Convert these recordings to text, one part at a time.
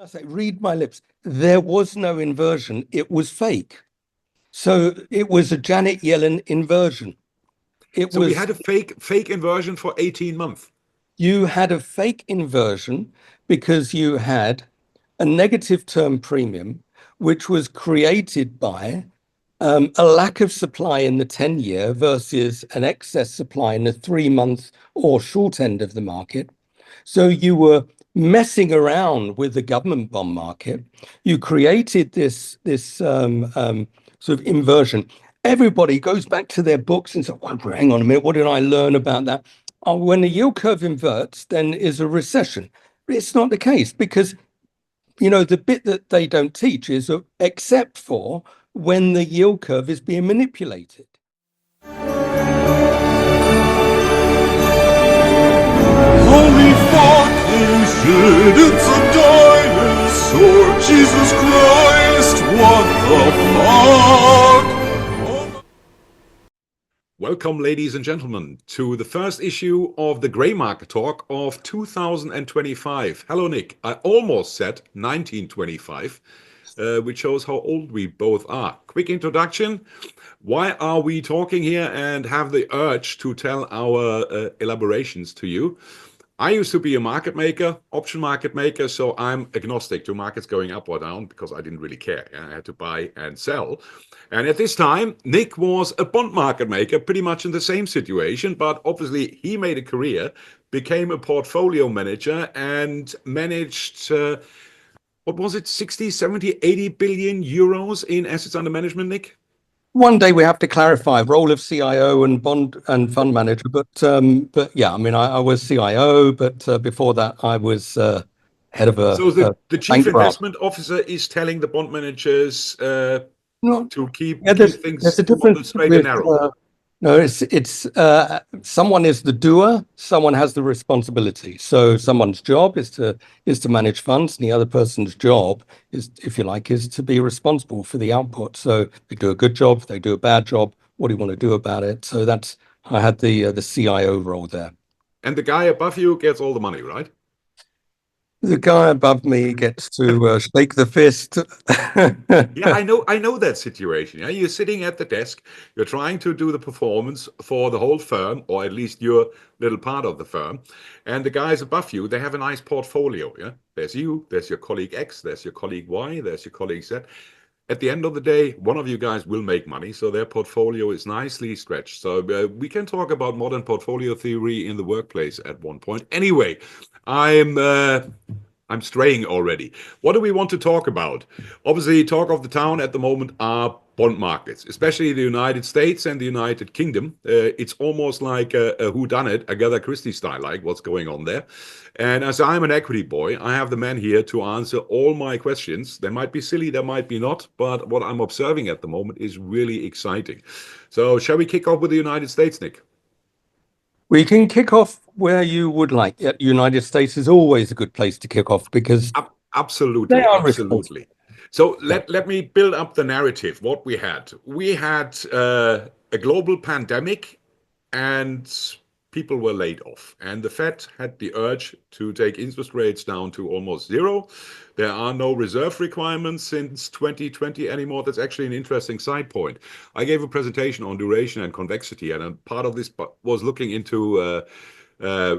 I say, read my lips. There was no inversion. It was fake. So it was a Janet Yellen inversion. It So we was, had a fake inversion for 18 months. you had a fake inversion because you had a negative term premium, which was created by a lack of supply in the 10-year versus an excess supply in the 3 month or short end of the market. So you were messing around with the government bond market. You created this sort of inversion. Everybody goes back to their books and says, well, hang on a minute, what did I learn about that? Oh, when the yield curve inverts, then is a recession. It's not the case because, the bit that they don't teach is except for when the yield curve is being manipulated. Holy fucking shit, it's a dinosaur! Jesus Christ, what the fuck? Welcome, ladies and gentlemen, to the first issue of the Grey Market Talk of 2025. Hello, Nick. I almost said 1925, which shows how old we both are. Quick introduction. Why are we talking here and have the urge to tell our elaborations to you? I used to be a market maker, option market maker, so I'm agnostic to markets going up or down because I didn't really care. I had to buy and sell. And at this time, Nick was a bond market maker, pretty much in the same situation, but obviously he made a career, became a portfolio manager and managed, what was it, 60, 70, 80 billion euros in assets under management, Nick? One day we have to clarify role of CIO and bond and fund manager, but yeah, I mean, I was CIO, but before that I was head of a. So the chief bank branch. investment officer is telling the bond managers No, to keep yeah, things there's a on the difference straight and with narrow. no, it's someone is the doer, someone has the responsibility. So someone's job is to manage funds, and the other person's job is, if you like, is to be responsible for the output. So they do a good job, they do a bad job. What do you want to do about it? So that's I had the CIO role there. And the guy above you gets all the money, right? The guy above me gets to shake the fist. Yeah, I know that situation. Yeah, you're sitting at the desk, you're trying to do the performance for the whole firm, or at least your little part of the firm, and the guys above you, they have a nice portfolio. Yeah, there's you, there's your colleague X, there's your colleague Y, there's your colleague Z. At the end of the day, one of you guys will make money, so their portfolio is nicely stretched. So we can talk about modern portfolio theory in the workplace at one point. Anyway, I'm straying already. What do we want to talk about? Obviously, talk of the town at the moment are bond markets, especially the United States and the United Kingdom. It's almost like a whodunit, Agatha Christie style, like what's going on there. And as I'm an equity boy, I have the man here to answer all my questions. They might be silly, they might be not, but what I'm observing at the moment is really exciting. So shall we kick off with the United States, Nick? We can kick off where you would like. Yeah, United States is always a good place to kick off because they Absolutely, are responsible. absolutely. So Yeah. let me build up the narrative. What we had a global pandemic, and people were laid off, and the Fed had the urge to take interest rates down to almost zero. There are no reserve requirements since 2020 anymore. That's actually an interesting side point. I gave a presentation on duration and convexity, and a part of this was looking into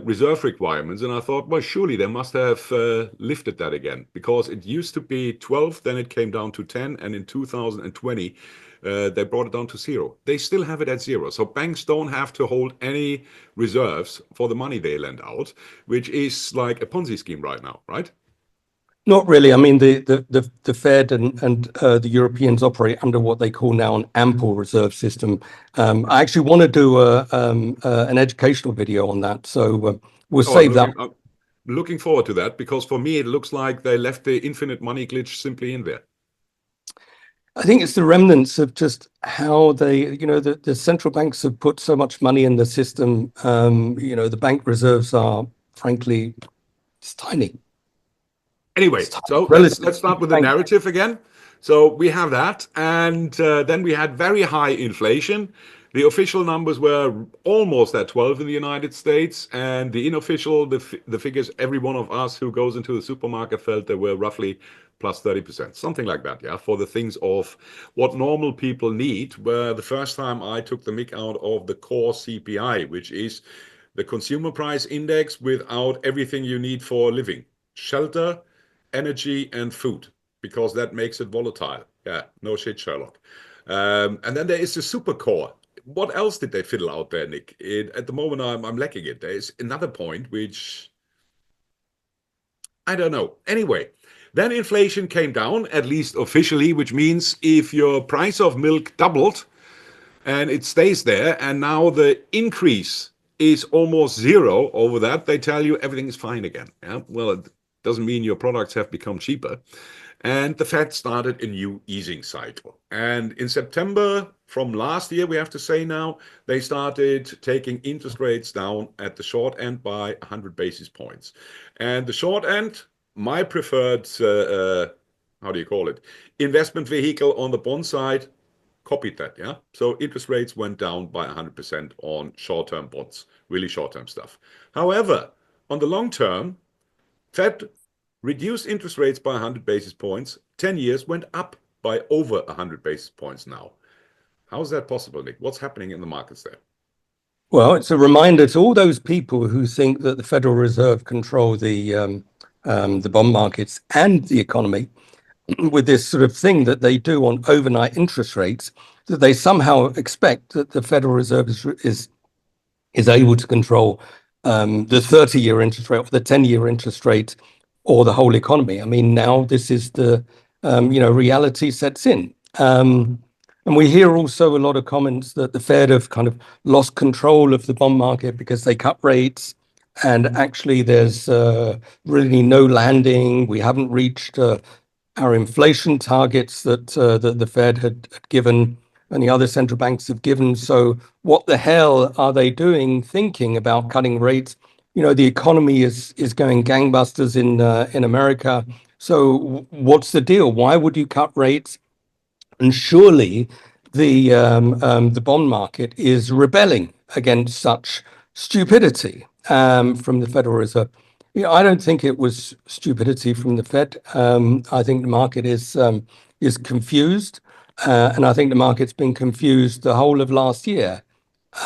reserve requirements. And I thought, well, surely they must have lifted that again, because it used to be 12, then it came down to 10, and in 2020, they brought it down to zero. They still have it at zero. So banks don't have to hold any reserves for the money they lend out, which is like a Ponzi scheme right now, right? Not really. I mean, the Fed and the Europeans operate under what they call now an ample reserve system. I actually want to do an educational video on that, so we'll Oh, save that. I'm looking forward to that, because for me, it looks like they left the infinite money glitch simply in there. I think it's the remnants of just how the central banks have put so much money in the system. The bank reserves are, frankly, it's tiny. Anyway, It's tiny. so Relative let's start to with the bank. narrative again. So we have that, and then we had very high inflation. The official numbers were almost at 12 in the United States, and the unofficial, the figures every one of us who goes into the supermarket felt they were roughly plus 30%, something like that, yeah, for the things of what normal people need. Where the first time I took the mick out of the core CPI, which is the consumer price index without everything you need for living, shelter, energy, and food, because that makes it volatile. Yeah, no shit, Sherlock. And then there is the super core. What else did they fiddle out there, Nick? At the moment, I'm lacking it. There is another point which I don't know. Anyway, then inflation came down, at least officially, which means if your price of milk doubled and it stays there, and now the increase is almost zero over that, they tell you everything is fine again. Yeah, well, it doesn't mean your products have become cheaper. And the Fed started a new easing cycle. And in September from last year, we have to say now, they started taking interest rates down at the short end by 100 basis points. And the short end, my preferred, how do you call it, investment vehicle on the bond side, copied that, yeah? So interest rates went down by 100% on short-term bonds, really short-term stuff. However, on the long term, Fed reduced interest rates by 100 basis points. 10 years went up by over 100 basis points now. How is that possible, Nick? What's happening in the markets there? Well, it's a reminder to all those people who think that the Federal Reserve control the bond markets and the economy with this sort of thing that they do on overnight interest rates, that they somehow expect that the Federal Reserve is able to control the 30-year interest rate or the 10-year interest rate or the whole economy. I mean, now this is the reality sets in. And we hear also a lot of comments that the Fed have kind of lost control of the bond market because they cut rates, and actually there's really no landing. We haven't reached our inflation targets that the Fed had given and the other central banks have given. So what the hell are they doing thinking about cutting rates? You know, the economy is going gangbusters in America. So what's the deal? Why would you cut rates? And surely the bond market is rebelling against such stupidity from the Federal Reserve. You know, I don't think it was stupidity from the Fed. I think the market is confused, and I think the market's been confused the whole of last year.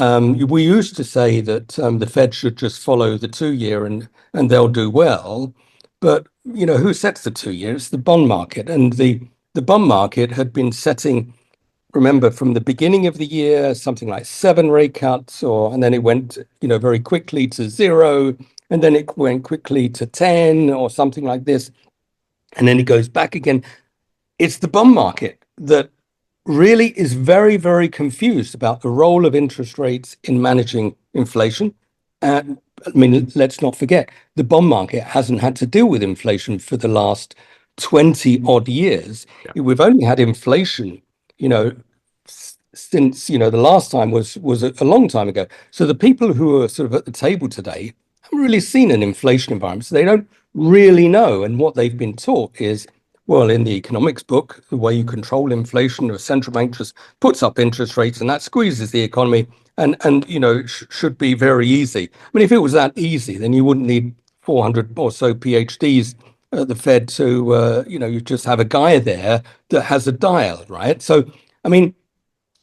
We used to say that the Fed should just follow the 2-year and they'll do well. But, you know, who sets the 2-year? It's the bond market. And the bond market had been setting, remember, from the beginning of the year, something like 7 rate cuts, and then it went, you know, very quickly to 0, and then it went quickly to 10 or something like this. And then it goes back again. It's the bond market that really is very, very confused about the role of interest rates in managing inflation. I mean, let's not forget, the bond market hasn't had to deal with inflation for the last 20 odd years. Yeah. We've only had inflation, you know, since, you know, the last time was a long time ago. So the people who are sort of at the table today haven't really seen an inflation environment. So they don't really know. And what they've been taught is, well, in the economics book, the way you control inflation, a central bank just puts up interest rates and that squeezes the economy and you know, should be very easy. I mean, if it was that easy, then you wouldn't need 400 or so PhDs at the Fed to, you know, you just have a guy there that has a dial, right? So, I mean,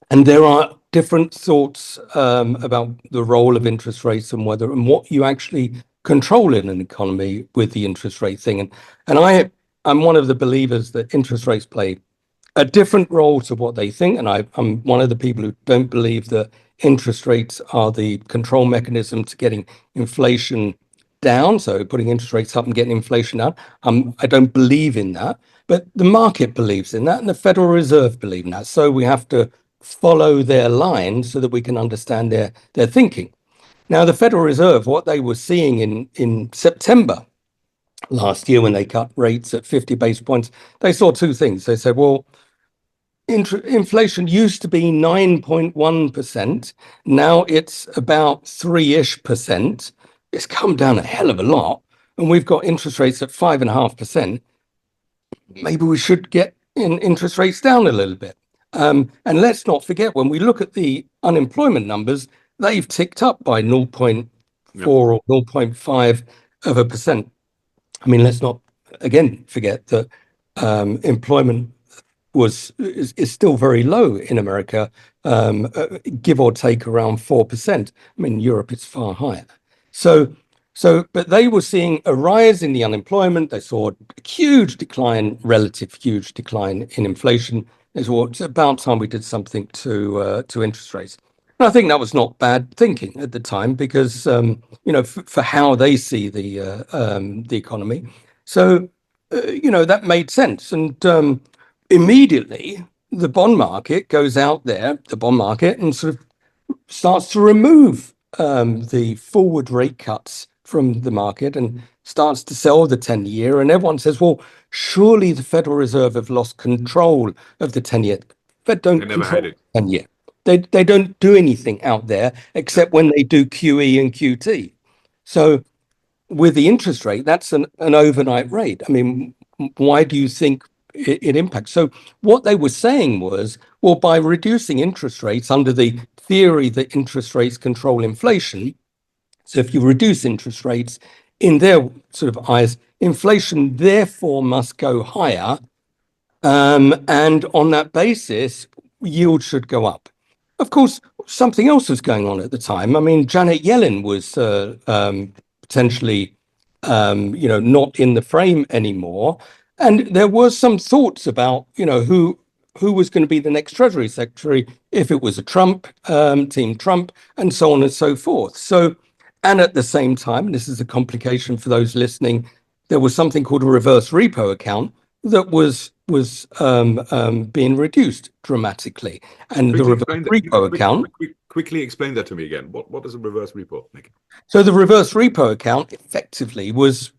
and there are different thoughts about the role of interest rates and what you actually control in an economy with the interest rate thing. And I'm one of the believers that interest rates play a different role to what they think. And I'm one of the people who don't believe that interest rates are the control mechanism to getting inflation down. So putting interest rates up and getting inflation down. I don't believe in that, but the market believes in that and the Federal Reserve believe in that. So we have to follow their line so that we can understand their thinking. Now, the Federal Reserve, what they were seeing in September last year when they cut rates at 50 basis points, they saw two things. They said, well, inflation used to be 9.1%. Now it's about 3-ish%. It's come down a hell of a lot. And we've got interest rates at 5.5%. Maybe we should get interest rates down a little bit. And let's not forget, when we look at the unemployment numbers, they've ticked up by 0.4 or 0.5%. I mean, let's not again forget that employment is still very low in America, give or take around 4%. I mean, in Europe it's far higher. But they were seeing a rise in the unemployment. They saw a huge decline, relative huge decline in inflation. They said, well, it's about time we did something to interest rates. And I think that was not bad thinking at the time because for how they see the economy. So that made sense. And immediately the bond market goes out there, the bond market, and sort of starts to remove the forward rate cuts from the market and starts to sell the 10-year. And everyone says, well, surely the Federal Reserve have lost control of the 10-year. Fed don't control the 10-year. They don't do anything out there except when they do QE and QT. So with the interest rate, that's an overnight rate. I mean, why do you think it impacts? So what they were saying was, well, by reducing interest rates under the theory that interest rates control inflation, so if you reduce interest rates, in their sort of eyes, inflation therefore must go higher. And on that basis, yield should go up. Of course, something else was going on at the time. I mean, Janet Yellen was potentially, not in the frame anymore. And there was some thoughts about, who was going to be the next Treasury Secretary if it was a Trump, Team Trump, and so on and so forth. So, and at the same time, and this is a complication for those listening, there was something called a reverse repo account that was being reduced dramatically. And the reverse repo account... Quickly explain that to me again. What is a reverse repo, Nick? So the reverse repo account effectively was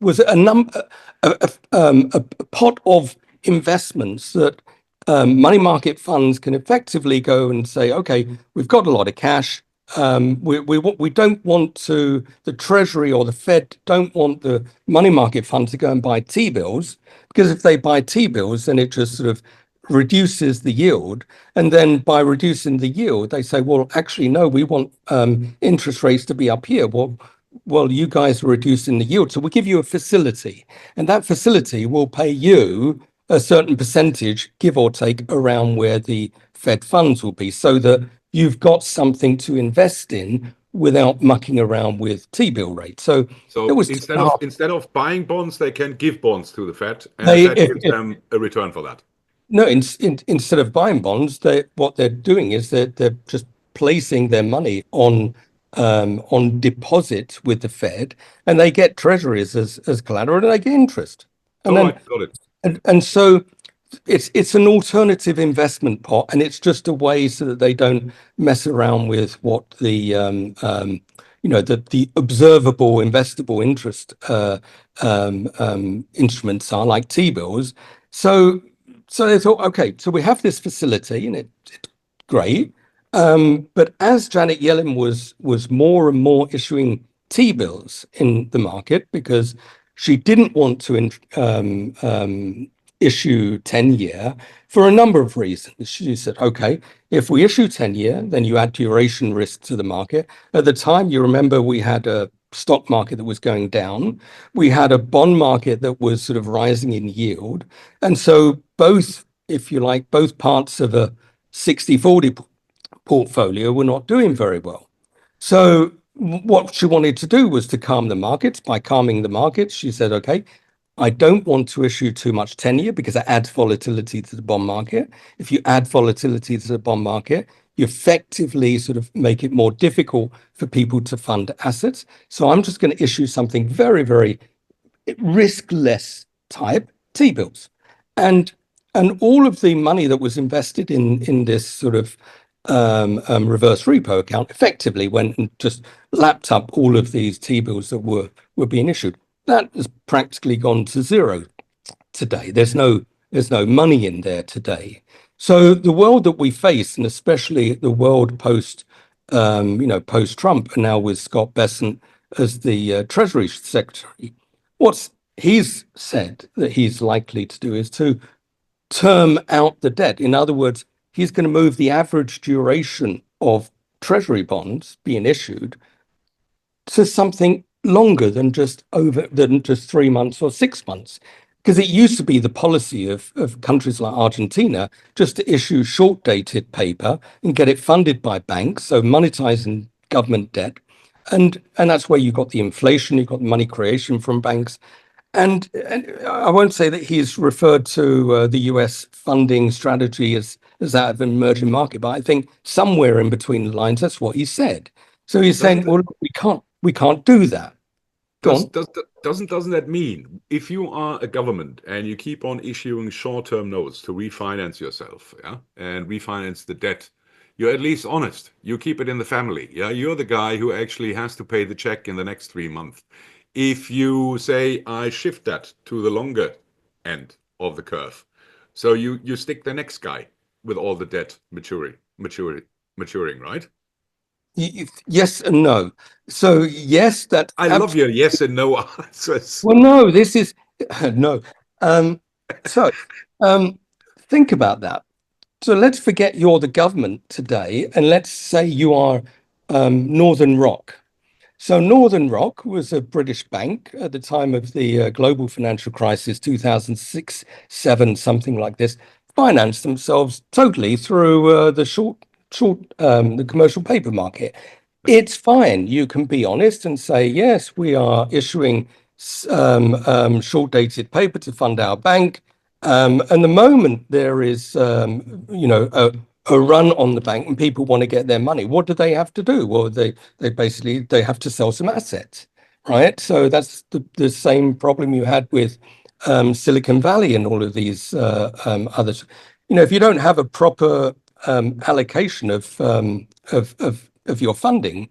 a pot of investments that money market funds can effectively go and say, okay, we've got a lot of cash. We don't want the Treasury or the Fed don't want the money market fund to go and buy T-bills, because if they buy T-bills, then it just sort of reduces the yield. And then by reducing the yield, they say, well, actually, no, we want interest rates to be up here. Well, you guys are reducing the yield. So we'll give you a facility, and that facility will pay you a certain percentage, give or take, around where the Fed funds will be, so that you've got something to invest in without mucking around with T-bill rates. So it was instead of buying bonds, they can give bonds to the Fed, and the Fed gives them a return for that. No, instead of buying bonds, what they're doing is they're just placing their money on deposit with the Fed, and they get treasuries as collateral, and they get interest. And got it. And so it's an alternative investment pot, and it's just a way so that they don't mess around with what the the observable investable interest instruments are, like T-bills. So they thought, okay, so we have this facility, and it's great. But as Janet Yellen was more and more issuing T-bills in the market, because she didn't want to issue 10-year for a number of reasons. She said, okay, if we issue 10-year, then you add duration risk to the market. At the time, you remember, we had a stock market that was going down. We had a bond market that was sort of rising in yield. And so both, if you like, both parts of a 60-40 portfolio were not doing very well. So what she wanted to do was to calm the markets. By calming the markets, she said, okay, I don't want to issue too much 10-year because it adds volatility to the bond market. If you add volatility to the bond market, you effectively sort of make it more difficult for people to fund assets. So I'm just going to issue something very, very riskless type T-bills. And all of the money that was invested in this sort of reverse repo account effectively went and just lapped up all of these T-bills that were being issued. That has practically gone to zero today. There's no money in there today. So the world that we face, and especially the world post Trump, and now with Scott Bessent as the Treasury Secretary, what he's said that he's likely to do is to term out the debt. In other words, he's going to move the average duration of treasury bonds being issued to something longer than just 3 months or 6 months. Because it used to be the policy of countries like Argentina just to issue short-dated paper and get it funded by banks, so monetizing government debt. And that's where you got the inflation, you got the money creation from banks. And I won't say that he's referred to the US funding strategy as that of an emerging market, but I think somewhere in between the lines, that's what he said. So he's saying, well, we can't do that. Doesn't that mean if you are a government and you keep on issuing short-term notes to refinance yourself, yeah, and refinance the debt, you're at least honest. You keep it in the family, yeah. You're the guy who actually has to pay the check in the next 3 months. If you say I shift that to the longer end of the curve, so you stick the next guy with all the debt maturing, right? Yes and no. So yes, that I love your yes and no answers. Well, no, this is no. So think about that. So let's forget you're the government today, and let's say you are Northern Rock. So Northern Rock was a British bank at the time of the global financial crisis, 2006, 7, something like this, financed themselves totally through the commercial paper market. It's fine. You can be honest and say, yes, we are issuing short-dated paper to fund our bank. And the moment there is, a run on the bank and people want to get their money, what do they have to do? Well, they have to sell some assets, right? So that's the same problem you had with Silicon Valley and all of these others. If you don't have a proper allocation of your funding,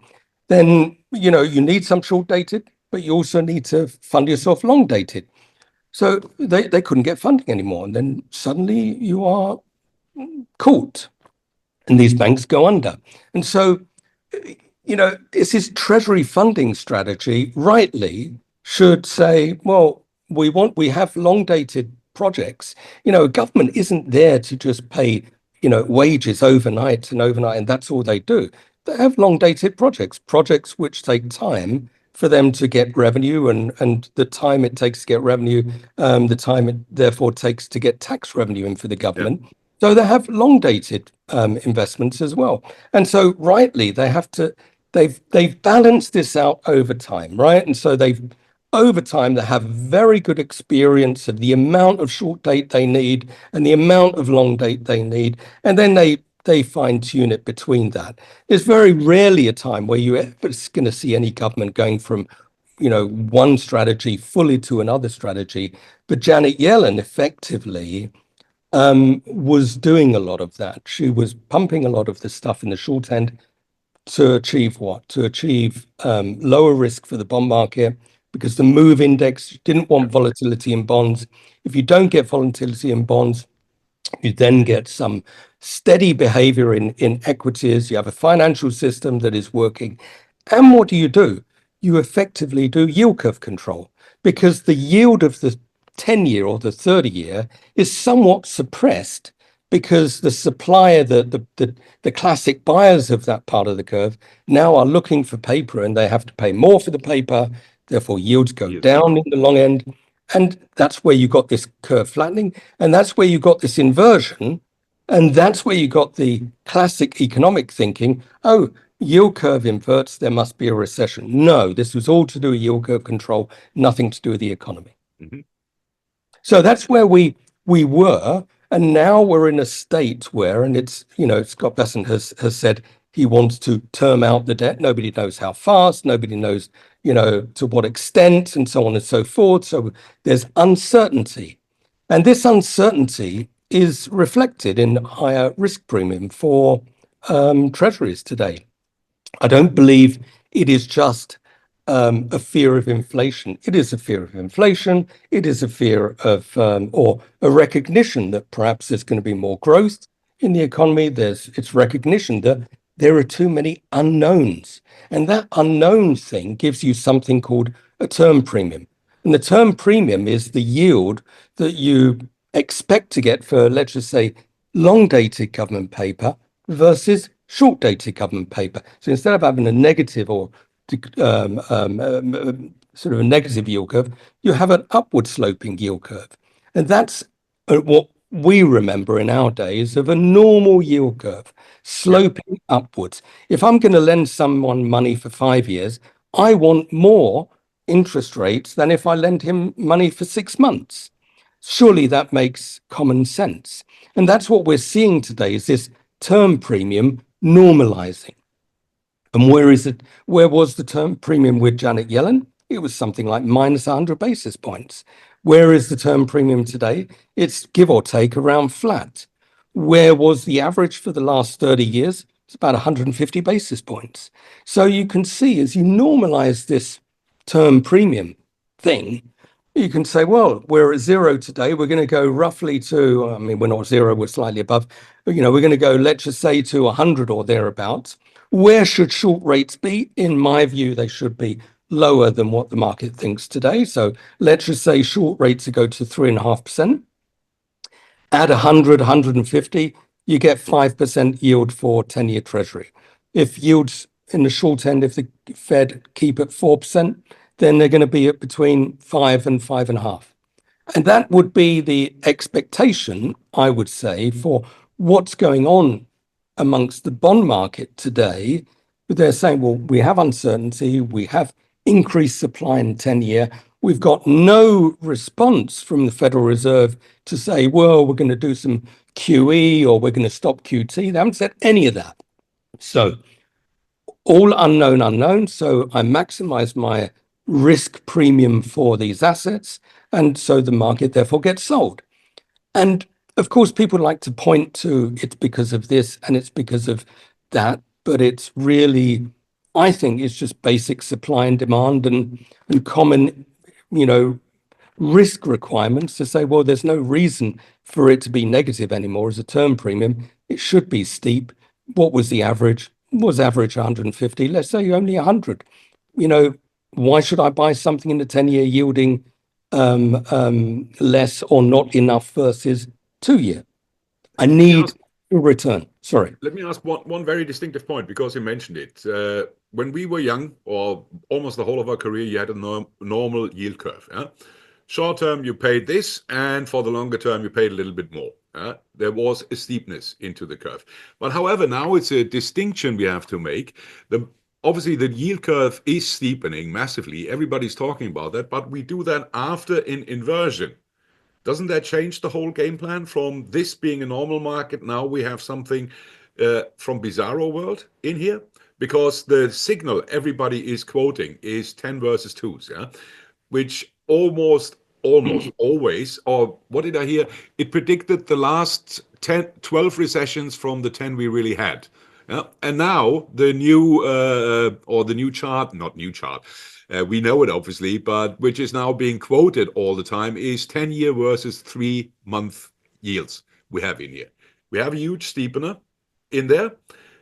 then you need some short dated, but you also need to fund yourself long dated. So they couldn't get funding anymore, and then suddenly you are caught, and these banks go under. And so this is Treasury funding strategy. Rightly should say, well, we have long dated projects. Government isn't there to just pay wages overnight, and that's all they do. They have long dated projects which take time for them to get revenue, and the time it takes to get revenue, the time it therefore takes to get tax revenue in for the government. Yeah. So they have long dated investments as well. And so rightly, they've balanced this out over time, right? And so over time, they have very good experience of the amount of short date they need and the amount of long date they need. And then they fine tune it between that. There's very rarely a time where you're ever going to see any government going from, one strategy fully to another strategy. But Janet Yellen effectively was doing a lot of that. She was pumping a lot of the stuff in the short end to achieve what? To achieve lower risk for the bond market, because the move index didn't want volatility in bonds. If you don't get volatility in bonds, you then get some steady behavior in equities. You have a financial system that is working. And what do? You effectively do yield curve control, because the yield of the 10-year or the 30-year is somewhat suppressed, because the supplier, the classic buyers of that part of the curve now are looking for paper, and they have to pay more for the paper. Therefore, yields go down in the long end. And that's where you got this curve flattening. And that's where you got this inversion. And that's where you got the classic economic thinking, oh, yield curve inverts, there must be a recession. No, this was all to do with yield curve control, nothing to do with the economy. Mm-hmm. So that's where we were. And now we're in a state where, and it's, Scott Bessent has said he wants to term out the debt. Nobody knows how fast, nobody knows, to what extent, and so on and so forth. So there's uncertainty. And this uncertainty is reflected in higher risk premium for treasuries today. I don't believe it is just a fear of inflation. It is a fear of inflation. It is a fear of, or a recognition that perhaps there's going to be more growth in the economy. It's recognition that there are too many unknowns. And that unknown thing gives you something called a term premium. And the term premium is the yield that you expect to get for, let's just say, long-dated government paper versus short-dated government paper. So instead of having a negative or sort of a negative yield curve, you have an upward sloping yield curve. And that's what we remember in our days of a normal yield curve sloping upwards. If I'm going to lend someone money for 5 years, I want more interest rates than if I lend him money for 6 months. Surely that makes common sense. And that's what we're seeing today, is this term premium normalizing. And where was the term premium with Janet Yellen? It was something like minus 100 basis points. Where is the term premium today? It's give or take around flat. Where was the average for the last 30 years? It's about 150 basis points. So you can see, as you normalize this term premium thing, you can say, well, we're at zero today. We're going to go roughly to, I mean, we're not zero, we're slightly above, but, we're going to go, let's just say, to 100 or thereabouts. Where should short rates be? In my view, they should be lower than what the market thinks today. So let's just say short rates go to 3.5%. At 100, 150, you get 5% yield for 10-year treasury. If yields in the short end, if the Fed keep at 4%, then they're going to be at between 5 and 5.5. And that would be the expectation, I would say, for what's going on amongst the bond market today. But they're saying, well, we have uncertainty, we have increased supply in 10-year. We've got no response from the Federal Reserve to say, well, we're going to do some QE or we're going to stop QT. They haven't said any of that. So all unknown. So I maximize my risk premium for these assets. And so the market therefore gets sold. And of course, people like to point to it's because of this and it's because of that. But it's really, I think, it's just basic supply and demand and common, risk requirements to say, well, there's no reason for it to be negative anymore as a term premium. It should be steep. What was the average? Was average 150? Let's say only 100. Why should I buy something in the 10-year yielding less or not enough versus 2-year? I need a return. Sorry. Let me ask one very distinctive point, because you mentioned it. When we were young, or almost the whole of our career, you had a normal yield curve. Yeah? Short term, you paid this, and for the longer term, you paid a little bit more. There was a steepness into the curve. But however, now it's a distinction we have to make. Obviously, the yield curve is steepening massively. Everybody's talking about that, but we do that after an inversion. Doesn't that change the whole game plan from this being a normal market? Now we have something from bizarro world in here, because the signal everybody is quoting is 10 versus 2s, yeah? Which almost always, or what did I hear? It predicted the last 12 recessions from the 10 we really had. Yeah? And now the new chart, not new chart, we know it obviously, but which is now being quoted all the time, is 10-year versus 3-month yields we have in here. We have a huge steepener in there,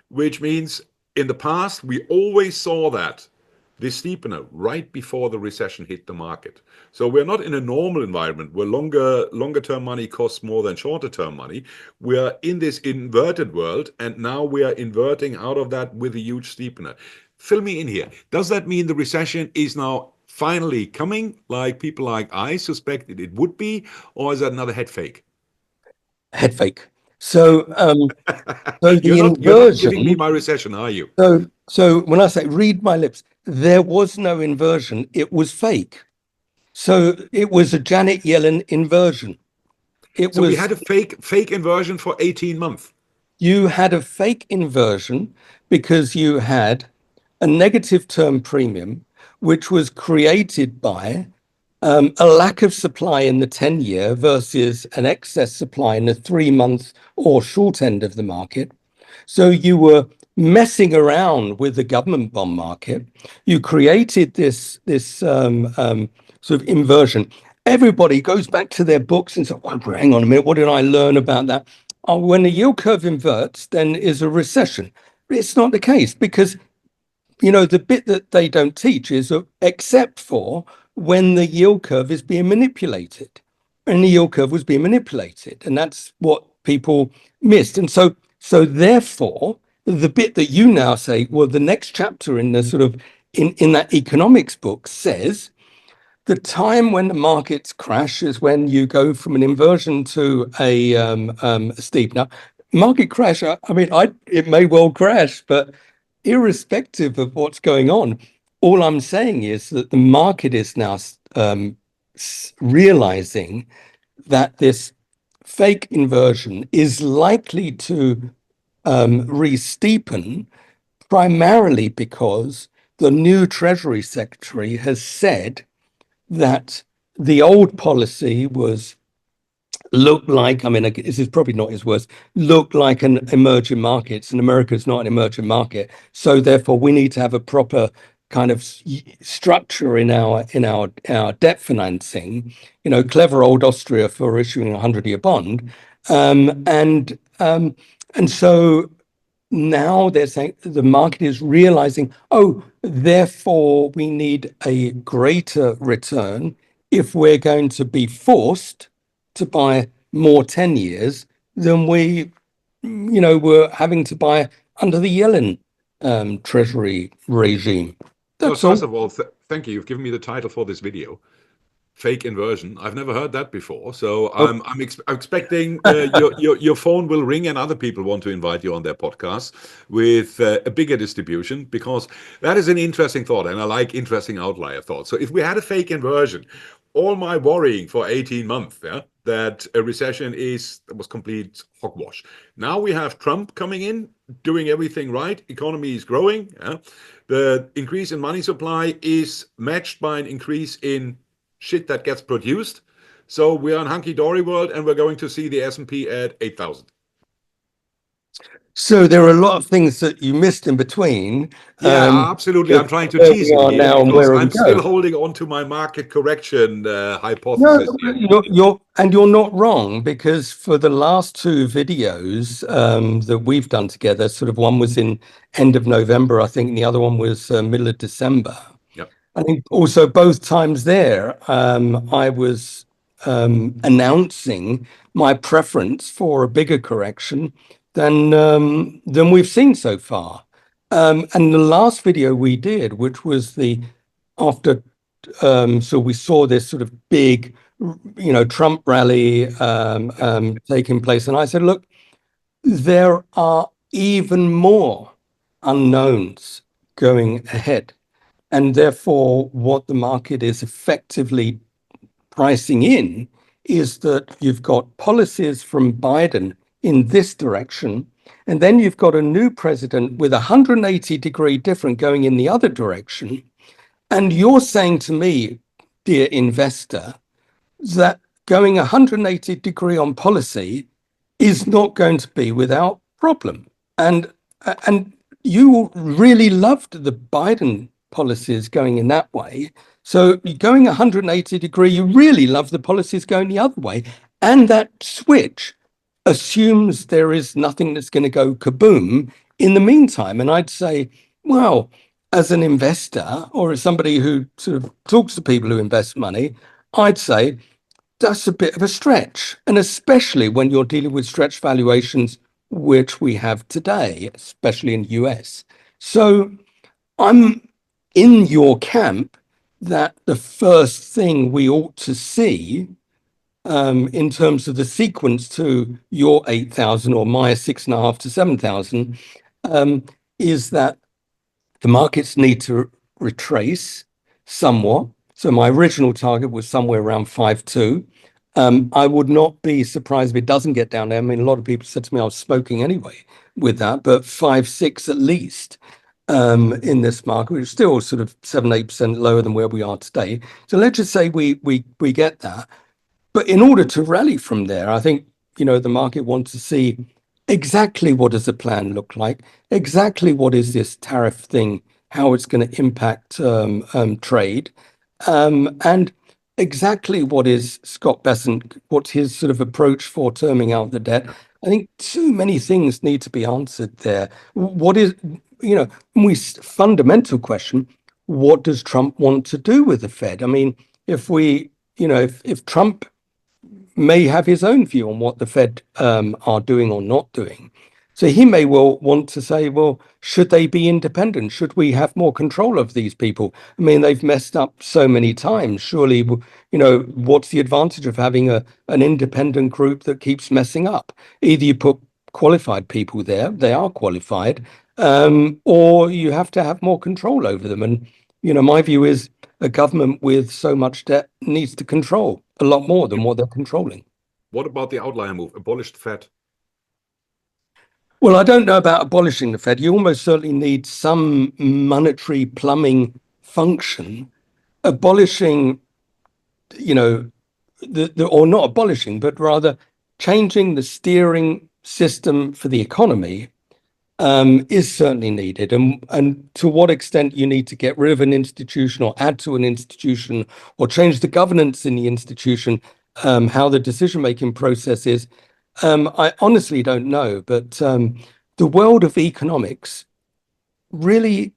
which means in the past we always saw that this steepener right before the recession hit the market. So we're not in a normal environment where longer term money costs more than shorter term money. We are in this inverted world, and now we are inverting out of that with a huge steepener. Fill me in here. Does that mean the recession is now finally coming, like people like I suspected it would be, or is that another head fake? Head fake. So, the you're not giving me inversion, my recession, are you? so when I say read my lips, there was no inversion. It was fake. So it was a Janet Yellen inversion. We had a fake inversion for 18 months. You had a fake inversion because you had a negative term premium, which was created by a lack of supply in the 10-year versus an excess supply in the 3-month or short end of the market. So you were messing around with the government bond market. You created this sort of inversion. Everybody goes back to their books and says, well, hang on a minute, what did I learn about that? Oh, when the yield curve inverts, then is a recession. It's not the case, because the bit that they don't teach is except for when the yield curve is being manipulated. and the yield curve was being manipulated, and that's what people missed. And so therefore, the bit that you now say, well, the next chapter in the sort of in that economics book says the time when the markets crash is when you go from an inversion to a steep. Now, market crash, I mean, it may well crash, but irrespective of what's going on, all I'm saying is that the market is now realizing that this fake inversion is likely to re-steepen, primarily because the new Treasury Secretary has said that the old policy was looked like, I mean, this is probably not his words, looked like an emerging markets, and America's not an emerging market. So therefore, we need to have a proper kind of structure in our debt financing. You know, clever old Austria for issuing a 100-year bond, and so now they're saying the market is realizing, oh, therefore we need a greater return if we're going to be forced to buy more 10 years than we, were having to buy under the Yellen Treasury regime. Well, That's first all. of all, thank you. You've given me the title for this video. Fake inversion. I've never heard that before, so I'm expecting your phone will ring and other people want to invite you on their podcast with a bigger distribution, because that is an interesting thought, and I like interesting outlier thoughts. So if we had a fake inversion, all my worrying for 18 months, that a recession was complete hogwash. Now we have Trump coming in, doing everything right. Economy is growing. The increase in money supply is matched by an increase in shit that gets produced. So we are in hunky-dory world, and we're going to see the S&P at 8,000. So there are a lot of things that you missed in between. Yeah, absolutely. I'm trying to where tease we you are here now and because where we I'm still go. holding on to my market correction No, hypothesis here. you're not wrong, because for the last two videos that we've done together, sort of one was in end of November, I think, and the other one was middle of December. Yep. I think also both times there, I was announcing my preference for a bigger correction than we've seen so far. And the last video we did, which was after, so we saw this sort of big, Trump rally taking place, and I said, look, there are even more unknowns going ahead. And therefore, what the market is effectively pricing in is that you've got policies from Biden in this direction, and then you've got a new president with 180-degree different going in the other direction. And you're saying to me, dear investor, that going 180-degree on policy is not going to be without problem. And you really loved the Biden policies going in that way. So going 180-degree, you really love the policies going the other way. And that switch assumes there is nothing that's going to go kaboom in the meantime. And I'd say, well, as an investor or as somebody who sort of talks to people who invest money, I'd say that's a bit of a stretch. And especially when you're dealing with stretch valuations, which we have today, especially in the US. So I'm in your camp that the first thing we ought to see in terms of the sequence to your 8,000 or my 6.5 to 7,000 is that the markets need to retrace somewhat. So my original target was somewhere around 5.2. I would not be surprised if it doesn't get down there. I mean, a lot of people said to me I was smoking anyway with that, but 5.6 at least in this market, which is still sort of 7-8% lower than where we are today. So let's just say we get that. But in order to rally from there, I think, the market wants to see exactly what does the plan look like, exactly what is this tariff thing, how it's going to impact trade, and exactly what is Scott Bessent, what's his sort of approach for terming out the debt. I think too many things need to be answered there. What is, fundamental question, what does Trump want to do with the Fed? I mean, if Trump may have his own view on what the Fed are doing or not doing. So he may well want to say, well, should they be independent? Should we have more control of these people? I mean, they've messed up so many times. Surely, you know, what's the advantage of having an independent group that keeps messing up? Either you put qualified people there, they are qualified, or you have to have more control over them. And, you know, my view is a government with so much debt needs to control a lot more than what they're controlling. What about the outlier move? Abolish the Fed. Well, I don't know about abolishing the Fed. You almost certainly need some monetary plumbing function. Abolishing, you know, or not abolishing, but rather changing the steering system for the economy is certainly needed. And to what extent you need to get rid of an institution or add to an institution or change the governance in the institution, how the decision-making process is, I honestly don't know. But the world of economics really,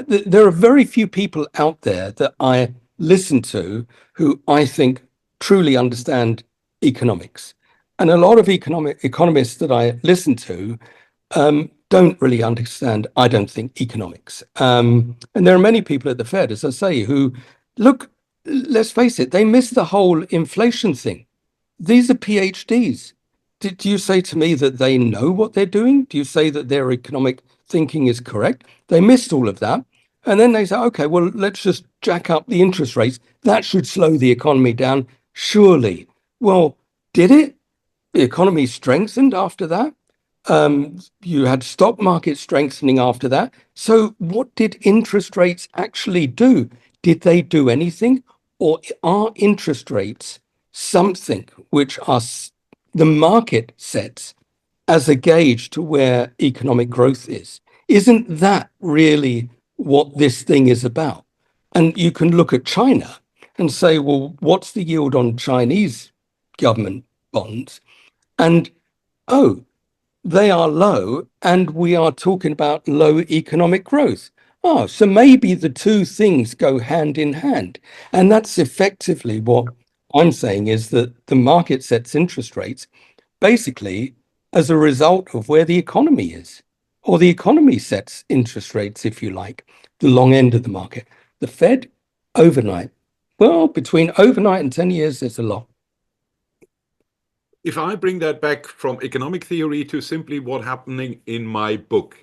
there are very few people out there that I listen to who I think truly understand economics. And a lot of economists that I listen to don't really understand, I don't think, economics. And there are many people at the Fed, as I say, who look, let's face it, they miss the whole inflation thing. These are PhDs. Do you say to me that they know what they're doing? Do you say that their economic thinking is correct? They missed all of that. And then they say, okay, well, let's just jack up the interest rates. That should slow the economy down, surely. Well, did it? The economy strengthened after that. You had stock market strengthening after that. So what did interest rates actually do? Did they do anything? Or are interest rates something which the market sets as a gauge to where economic growth is? Isn't that really what this thing is about? And you can look at China and say, well, what's the yield on Chinese government bonds? And, oh, they are low, and we are talking about low economic growth. Oh, so maybe the two things go hand in hand. And that's effectively what I'm saying, is that the market sets interest rates basically as a result of where the economy is, or the economy sets interest rates, if you like, the long end of the market. The Fed, overnight. Well, between overnight and 10 years, there's a lot. If I bring that back from economic theory to simply what happening in my book,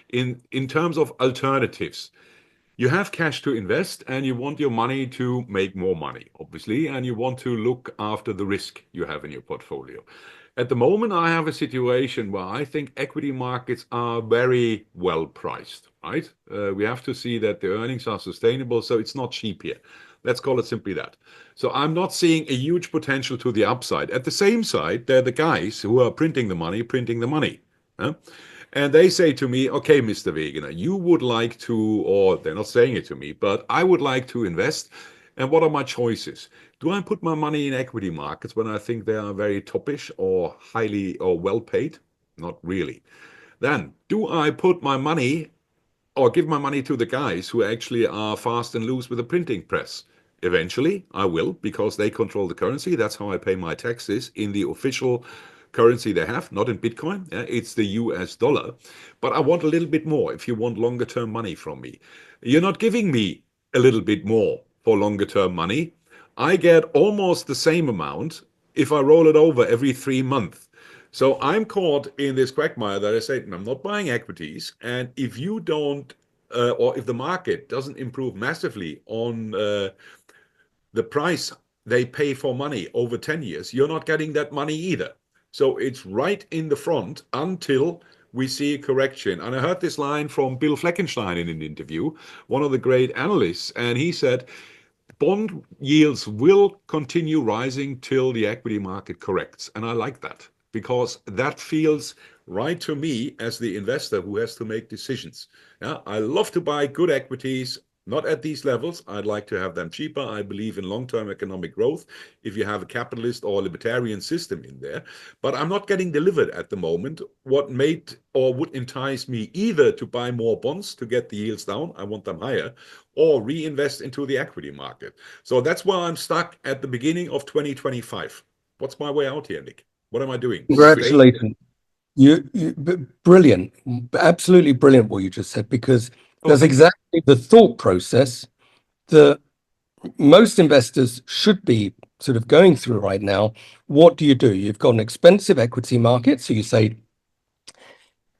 in terms of alternatives, you have cash to invest and you want your money to make more money, obviously, and you want to look after the risk you have in your portfolio. At the moment, I have a situation where I think equity markets are very well priced, right? We have to see that the earnings are sustainable, so it's not cheap here. Let's call it simply that. So I'm not seeing a huge potential to the upside. At the same side, they're the guys who are printing the money. And they say to me, okay, Mr. Wegener, you would like to, or they're not saying it to me, but I would like to invest. And what are my choices? Do I put my money in equity markets when I think they are very toppish or highly or well paid? Not really. Then, do I put my money or give my money to the guys who actually are fast and loose with a printing press? Eventually, I will, because they control the currency. That's how I pay my taxes in the official currency they have, not in Bitcoin. It's the US dollar. But I want a little bit more if you want longer term money from me. You're not giving me a little bit more for longer term money. I get almost the same amount if I roll it over every 3 months. So I'm caught in this quagmire that I say, I'm not buying equities. And if you don't, or if the market doesn't improve massively on the price they pay for money over 10 years, you're not getting that money either. So it's right in the front until we see a correction. And I heard this line from Bill Fleckenstein in an interview, one of the great analysts, and he said, bond yields will continue rising till the equity market corrects. And I like that, because that feels right to me as the investor who has to make decisions. Yeah, I love to buy good equities. Not at these levels. I'd like to have them cheaper. I believe in long-term economic growth if you have a capitalist or libertarian system in there. But I'm not getting delivered at the moment what made or would entice me either to buy more bonds to get the yields down, I want them higher, or reinvest into the equity market. So that's why I'm stuck at the beginning of 2025. What's my way out here, Nick? What am I doing? Stay? Congratulations. Brilliant, absolutely brilliant what you just said, because Oh, that's thank you. exactly the thought process that most investors should be sort of going through right now. What do? You've got an expensive equity market, so you say,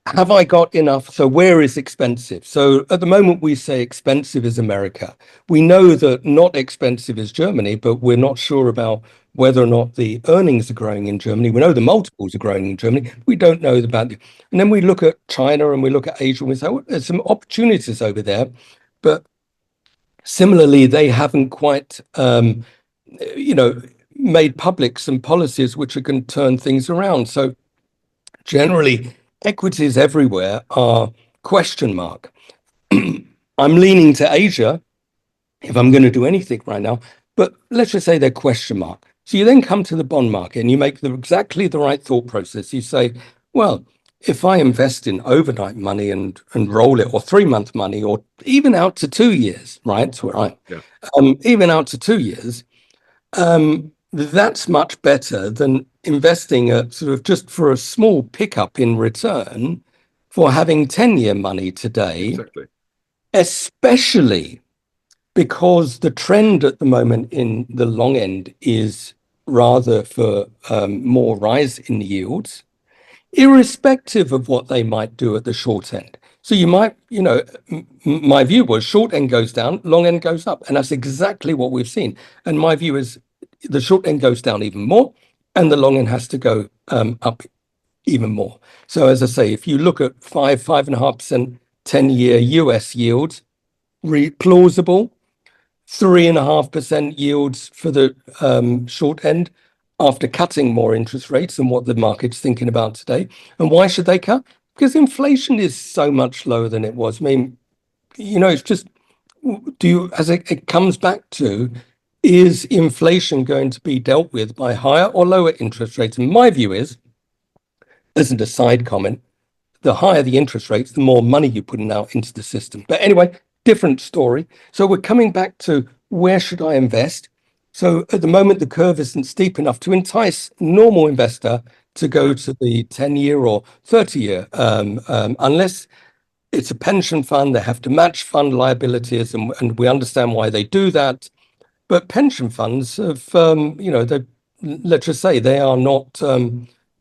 have I got enough? So where is expensive? So at the moment we say expensive is America. We know that not expensive is Germany, but we're not sure about whether or not the earnings are growing in Germany. We know the multiples are growing in Germany. We don't know about the, and then we look at China and we look at Asia and we say, well, there's some opportunities over there, but similarly, they haven't quite, you know, made public some policies which are going to turn things around. So generally, equities everywhere are question mark. I'm leaning to Asia if I'm going to do anything right now, but let's just say they're question mark. So you then come to the bond market and you make exactly the right thought process. You say, well, if I invest in overnight money and roll it, or 3-month money, or even out to 2 years, right? That's where Yeah. even out to 2 years, that's much better than investing sort of just for a small pickup in return for having 10-year money today, Exactly. especially because the trend at the moment in the long end is rather for more rise in yields, irrespective of what they might do at the short end. So you might, my view was short end goes down, long end goes up. And that's exactly what we've seen. And my view is the short end goes down even more and the long end has to go up even more. So as I say, if you look at 5.5% 10-year US yields, plausible, 3.5% yields for the short end after cutting more interest rates than what the market's thinking about today. And why should they cut? Because inflation is so much lower than it was. I mean, it's just, as it comes back to, is inflation going to be dealt with by higher or lower interest rates? And my view is, as a side comment, the higher the interest rates, the more money you're putting out into the system. But anyway, different story. So we're coming back to, where should I invest? So at the moment, the curve isn't steep enough to entice a normal investor to go to the 10-year or 30-year, unless it's a pension fund. They have to match fund liabilities, and we understand why they do that. But pension funds have, let's just say they are not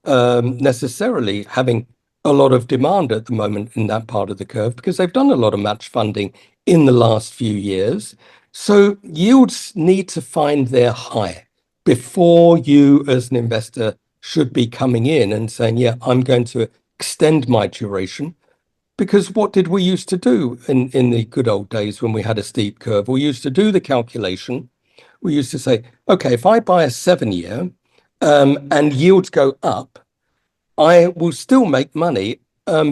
necessarily having a lot of demand at the moment in that part of the curve, because they've done a lot of match funding in the last few years. So yields need to find their high before you, as an investor, should be coming in and saying, yeah, I'm going to extend my duration. Because what did we used to do in the good old days when we had a steep curve? We used to do the calculation. We used to say, okay, if I buy a 7-year and yields go up, I will still make money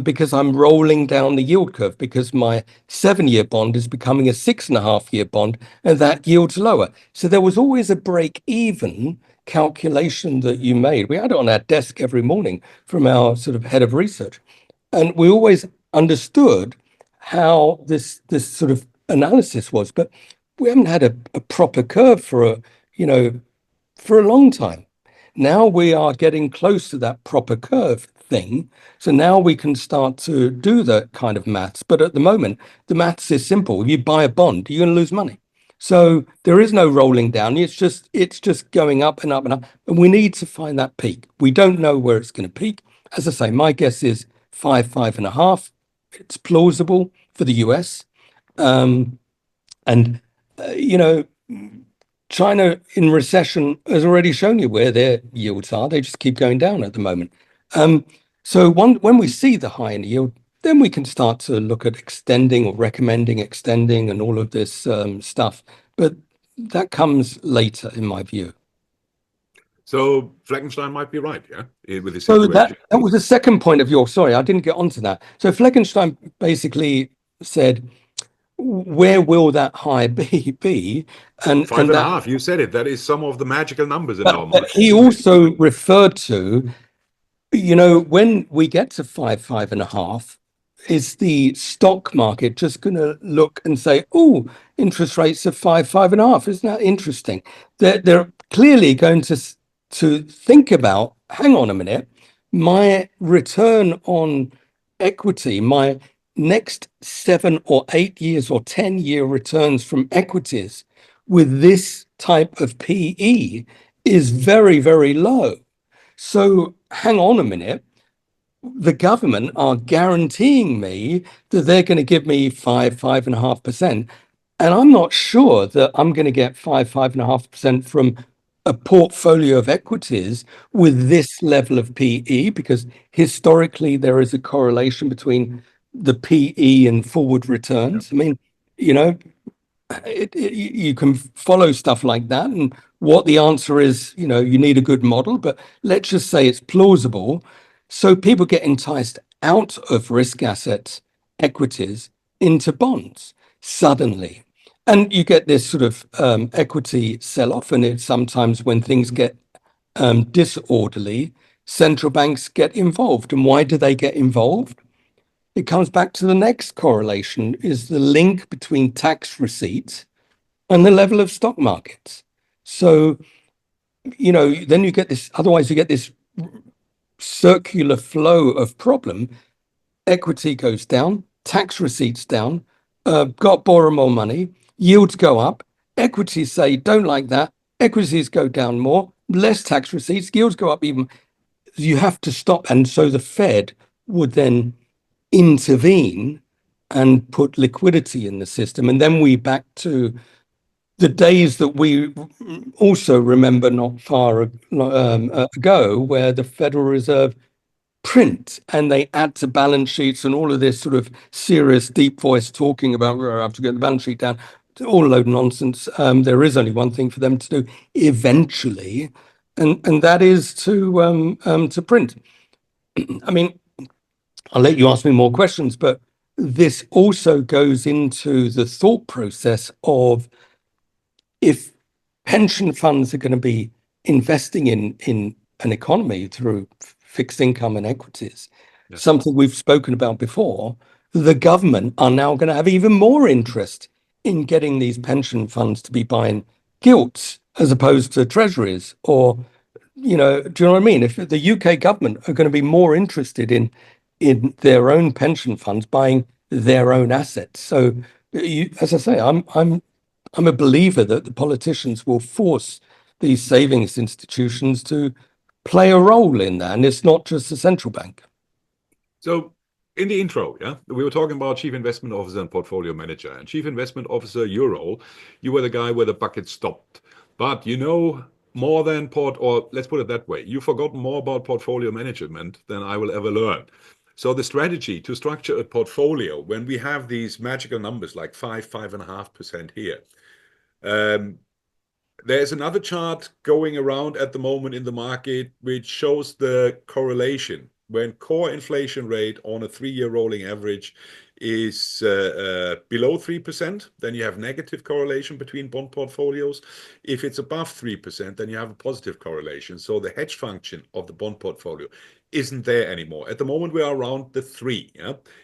because I'm rolling down the yield curve, because my 7-year bond is becoming a 6.5-year bond and that yields lower. So there was always a break even calculation that you made. We had it on our desk every morning from our sort of head of research. And we always understood how this sort of analysis was, but we haven't had a proper curve for a long time. Now we are getting close to that proper curve thing. So now we can start to do that kind of maths. But at the moment, the maths is simple. If you buy a bond, you're going to lose money. So there is no rolling down. It's just going up and up and up. And we need to find that peak. We don't know where it's going to peak. As I say, my guess is 5.5. It's plausible for the US. And China in recession has already shown you where their yields are. They just keep going down at the moment. So when we see the high in yield, then we can start to look at extending or recommending extending and all of this stuff. But that comes later, in my view. So Fleckenstein might be right, yeah, with the So situation. that was the second point of yours. Sorry, I didn't get onto that. So Fleckenstein basically said, where will that high be? And 5.5, you said it. That is some of the magical numbers in our but market. he also referred to, when we get to 5.5, is the stock market just going to look and say, oh, interest rates are 5.5? Isn't that interesting? They're clearly going to to think about, hang on a minute, my return on equity, my next 7 or 8 years or 10-year returns from equities with this type of PE is very, very low. So hang on a minute, the government are guaranteeing me that they're going to give me 5.5%. And I'm not sure that I'm going to get 5.5% from a portfolio of equities with this level of PE, because historically there is a correlation between the PE and forward returns. I mean, you know, you can follow stuff like that, and what the answer is, you need a good model, but let's just say it's plausible. So people get enticed out of risk assets, equities, into bonds suddenly. And you get this sort of equity sell-off, and it's sometimes when things get disorderly, central banks get involved. And why do they get involved? It comes back to the next correlation, is the link between tax receipts and the level of stock markets. So, then you get this, otherwise you get this circular flow of problem. Equity goes down, tax receipts down, got borrow more money, yields go up, equities say, don't like that, equities go down more, less tax receipts, yields go up even. You have to stop. And so the Fed would then intervene and put liquidity in the system. And then we back to the days that we also remember not far ago, where the Federal Reserve print and they add to balance sheets, and all of this sort of serious deep voice talking about we have to get the balance sheet down. All a load of nonsense. There is only one thing for them to do eventually, and that is to print. I mean, I'll let you ask me more questions, but this also goes into the thought process of, if pension funds are going to be investing in an economy through fixed income and equities, something we've spoken about before, the government are now going to have even more interest in getting these pension funds to be buying gilts as opposed to treasuries, or, do you know what I mean? If the UK government are going to be more interested in their own pension funds buying their own assets. So, as I say, I'm a believer that the politicians will force these savings institutions to play a role in that, and it's not just the central bank. So in the intro, we were talking about chief investment officer and portfolio manager. And chief investment officer, your role, you were the guy where the bucket stopped. But more than or let's put it that way, you forgot more about portfolio management than I will ever learn. So the strategy to structure a portfolio when we have these magical numbers like 5.5% here. There's another chart going around at the moment in the market which shows the correlation. When core inflation rate on a 3-year rolling average is below 3%, then you have negative correlation between bond portfolios. If it's above 3%, then you have a positive correlation. So the hedge function of the bond portfolio isn't there anymore. At the moment, we are around the 3.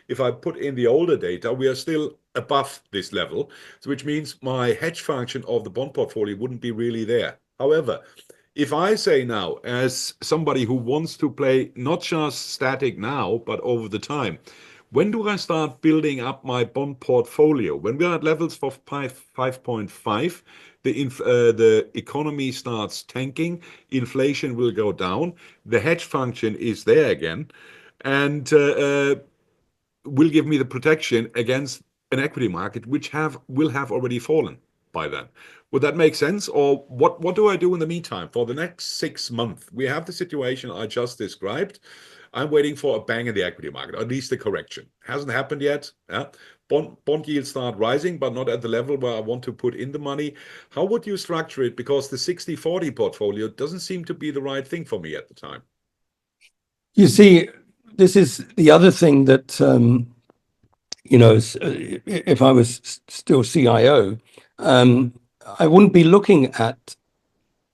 If I put in the older data, we are still above this level, so which means my hedge function of the bond portfolio wouldn't be really there. However, if I say now, as somebody who wants to play not just static now, but over the time, when do I start building up my bond portfolio? When we're at levels of 5.5, the economy starts tanking, inflation will go down, the hedge function is there again, and will give me the protection against an equity market which will have already fallen by then. Would that make sense? Or what do I do in the meantime for the next 6 months? We have the situation I just described. I'm waiting for a bang in the equity market, or at least a correction. Hasn't happened yet. Bond yields start rising, but not at the level where I want to put in the money. How would you structure it? Because the 60-40 portfolio doesn't seem to be the right thing for me at the time. You see, this is the other thing that, if I was still CIO, I wouldn't be looking at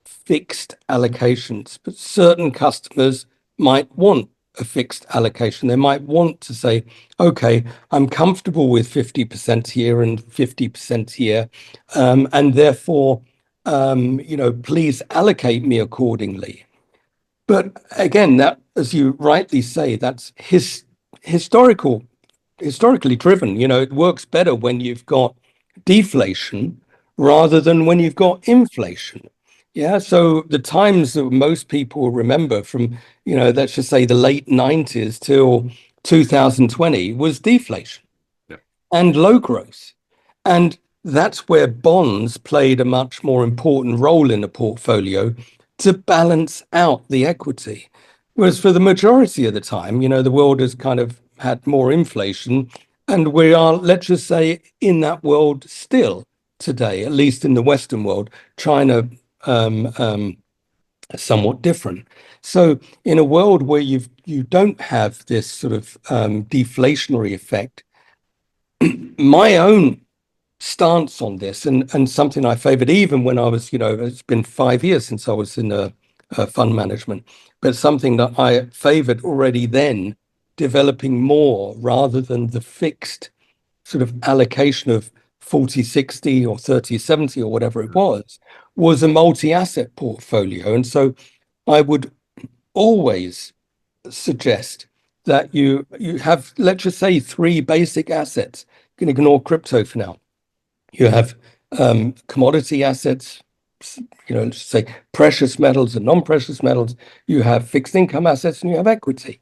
fixed allocations, but certain customers might want a fixed allocation. They might want to say, okay, I'm comfortable with 50% here and 50% here, and therefore please allocate me accordingly. But again, that, as you rightly say, that's historically driven. It works better when you've got deflation rather than when you've got inflation. Yeah. So the times that most people remember from, let's just say the late 90s till 2020 was deflation Yeah. and low growth. And that's where bonds played a much more important role in the portfolio to balance out the equity. Whereas for the majority of the time, the world has kind of had more inflation, and we are, let's just say, in that world still today, at least in the Western world. China, somewhat different. So in a world where you don't have this sort of deflationary effect, my own stance on this, and something I favored even when I was, it's been 5 years since I was in fund management, but something that I favored already then, developing more rather than the fixed sort of allocation of 40-60 or 30-70 or whatever it was a multi-asset portfolio. And so I would always suggest that you have, let's just say, three basic assets. You can ignore crypto for now. You have commodity assets, let's say precious metals and non-precious metals. You have fixed income assets, and you have equity.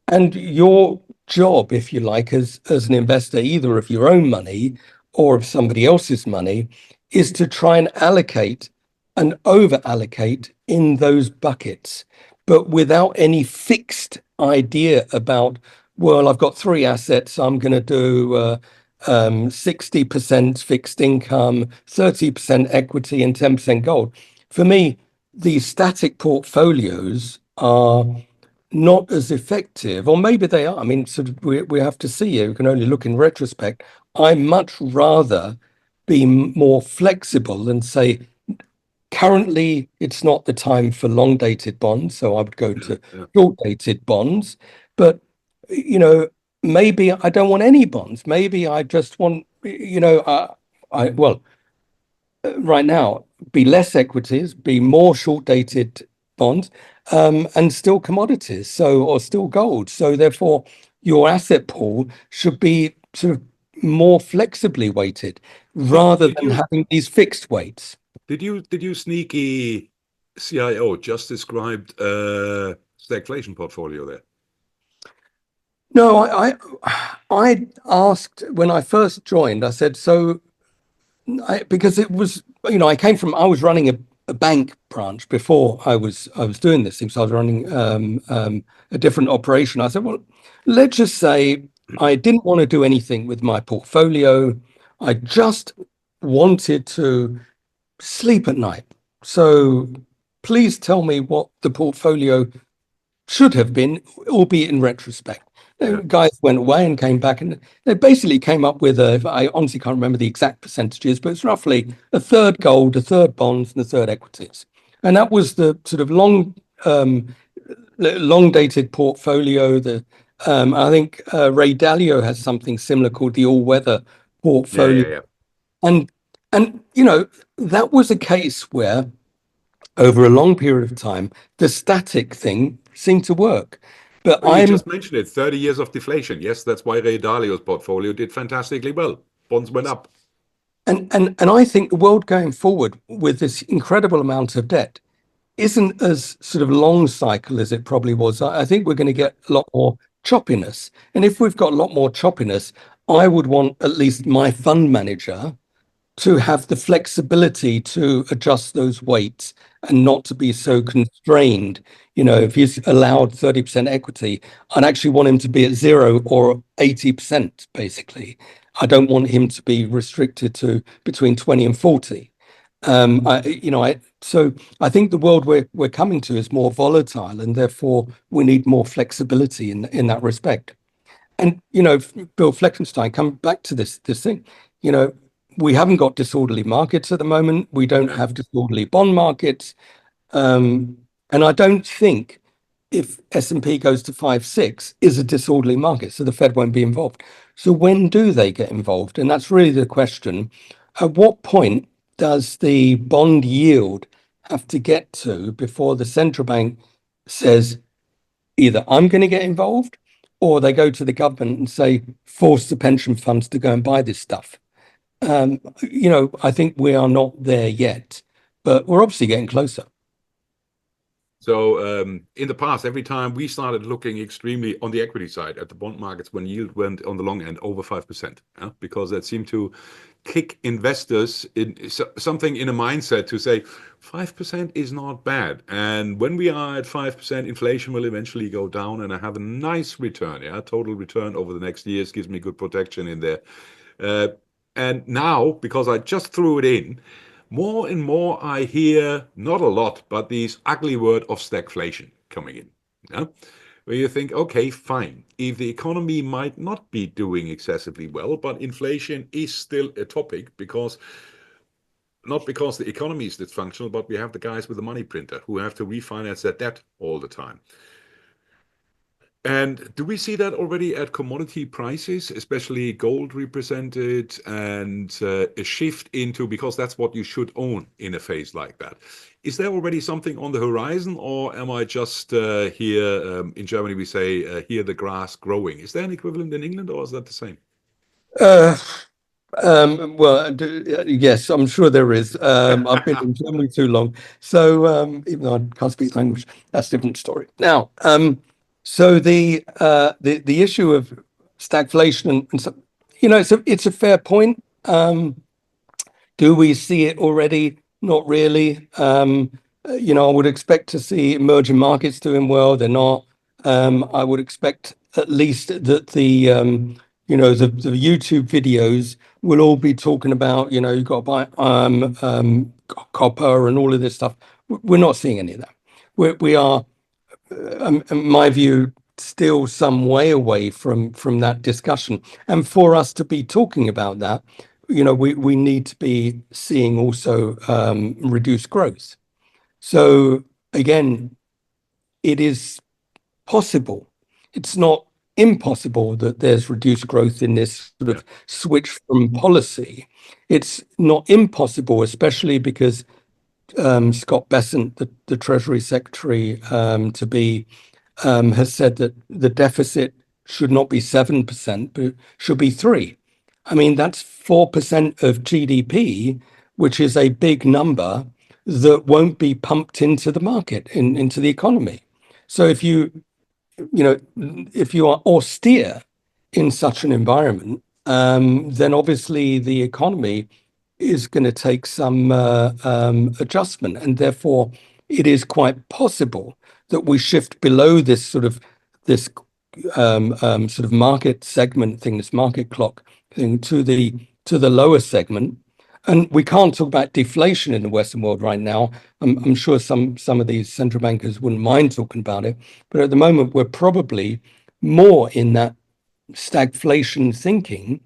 And your job, if you like, as an investor, either of your own money or of somebody else's money, is to try and allocate and over allocate in those buckets, but without any fixed idea about, well, I've got three assets, I'm going to do 60% fixed income, 30% equity, and 10% gold. For me, these static portfolios are not as effective, or maybe they are. I mean, sort of, we have to see. You can only look in retrospect. I much rather be more flexible and say, currently, it's not the time for long dated bonds, so I would go to short dated bonds. But maybe I don't want any bonds. Maybe I just want, right now, be less equities, be more short dated bonds, and still commodities, or still gold. So therefore, your asset pool should be sort of more flexibly weighted rather than having these fixed weights. Did you sneaky CIO just described stagflation portfolio there? No, I asked when I first joined. I said, so because it was, I was running a bank branch before I was doing this thing, so I was running a different operation. I said, well, let's just say I didn't want to do anything with my portfolio. I just wanted to sleep at night. So please tell me what the portfolio should have been, albeit in retrospect. Guys went away and came back, and they basically came up with I honestly can't remember the exact percentages, but it's roughly a third gold, a third bonds, and a third equities. And that was the sort of long dated portfolio. I think Ray Dalio has something similar called the all-weather portfolio. And that was a case where over a long period of time, the static thing seemed to work. But you just mentioned it, 30 years of deflation. Yes, that's why Ray Dalio's portfolio did fantastically well. Bonds went up. And I think the world going forward with this incredible amount of debt isn't as sort of long cycle as it probably was. I think we're going to get a lot more choppiness. And if we've got a lot more choppiness, I would want at least my fund manager to have the flexibility to adjust those weights and not to be so constrained. If he's allowed 30% equity, I'd actually want him to be at 0 or 80%, basically. I don't want him to be restricted to between 20 and 40. So I think the world we're coming to is more volatile, and therefore we need more flexibility in that respect. And, Bill Fleckenstein, come back to this thing, we haven't got disorderly markets at the moment. We don't have disorderly bond markets. And I don't think if S&P goes to 5-6 is a disorderly market, so the Fed won't be involved. So when do they get involved? And that's really the question. At what point does the bond yield have to get to before the central bank says either I'm going to get involved, or they go to the government and say, force the pension funds to go and buy this stuff? I think we are not there yet, but we're obviously getting closer. So in the past, every time we started looking extremely on the equity side at the bond markets when yield went on the long end over 5%, because that seemed to kick investors in something in a mindset to say 5% is not bad. And when we are at 5%, inflation will eventually go down and I have a nice return. Total return over the next years gives me good protection in there. And now, because I just threw it in, more and more I hear, not a lot, but these ugly word of stagflation coming in. Where you think, okay, fine. If the economy might not be doing excessively well, but inflation is still a topic not because the economy is dysfunctional, but we have the guys with the money printer who have to refinance their debt all the time. And do we see that already at commodity prices, especially gold represented, and a shift into, because that's what you should own in a phase like that? Is there already something on the horizon, or am I just here in Germany, we say, hear the grass growing? Is there an equivalent in England, or is that the same? Yes, I'm sure there is. I've been in Germany too long, so even though I can't speak the language, that's a different story. Now, so the issue of stagflation and so, it's a fair point. Do we see it already? Not really. I would expect to see emerging markets doing well. They're not. I would expect at least that the YouTube videos will all be talking about, you've got to buy copper and all of this stuff. We're not seeing any of that. We are, in my view, still some way away from that discussion. And for us to be talking about that, we need to be seeing also reduced growth. So again, it is possible. It's not impossible that there's reduced growth in this sort of switch from policy. It's not impossible, especially because Scott Bessent, the Treasury Secretary to be, has said that the deficit should not be 7%, but should be 3%. I mean, that's 4% of GDP, which is a big number that won't be pumped into the market, into the economy. So if you are austere in such an environment, then obviously the economy is going to take some adjustment, and therefore it is quite possible that we shift below this sort of market segment thing, this market clock thing, to the lower segment. And we can't talk about deflation in the Western world right now. I'm sure some of these central bankers wouldn't mind talking about it, but at the moment we're probably more in that stagflation thinking,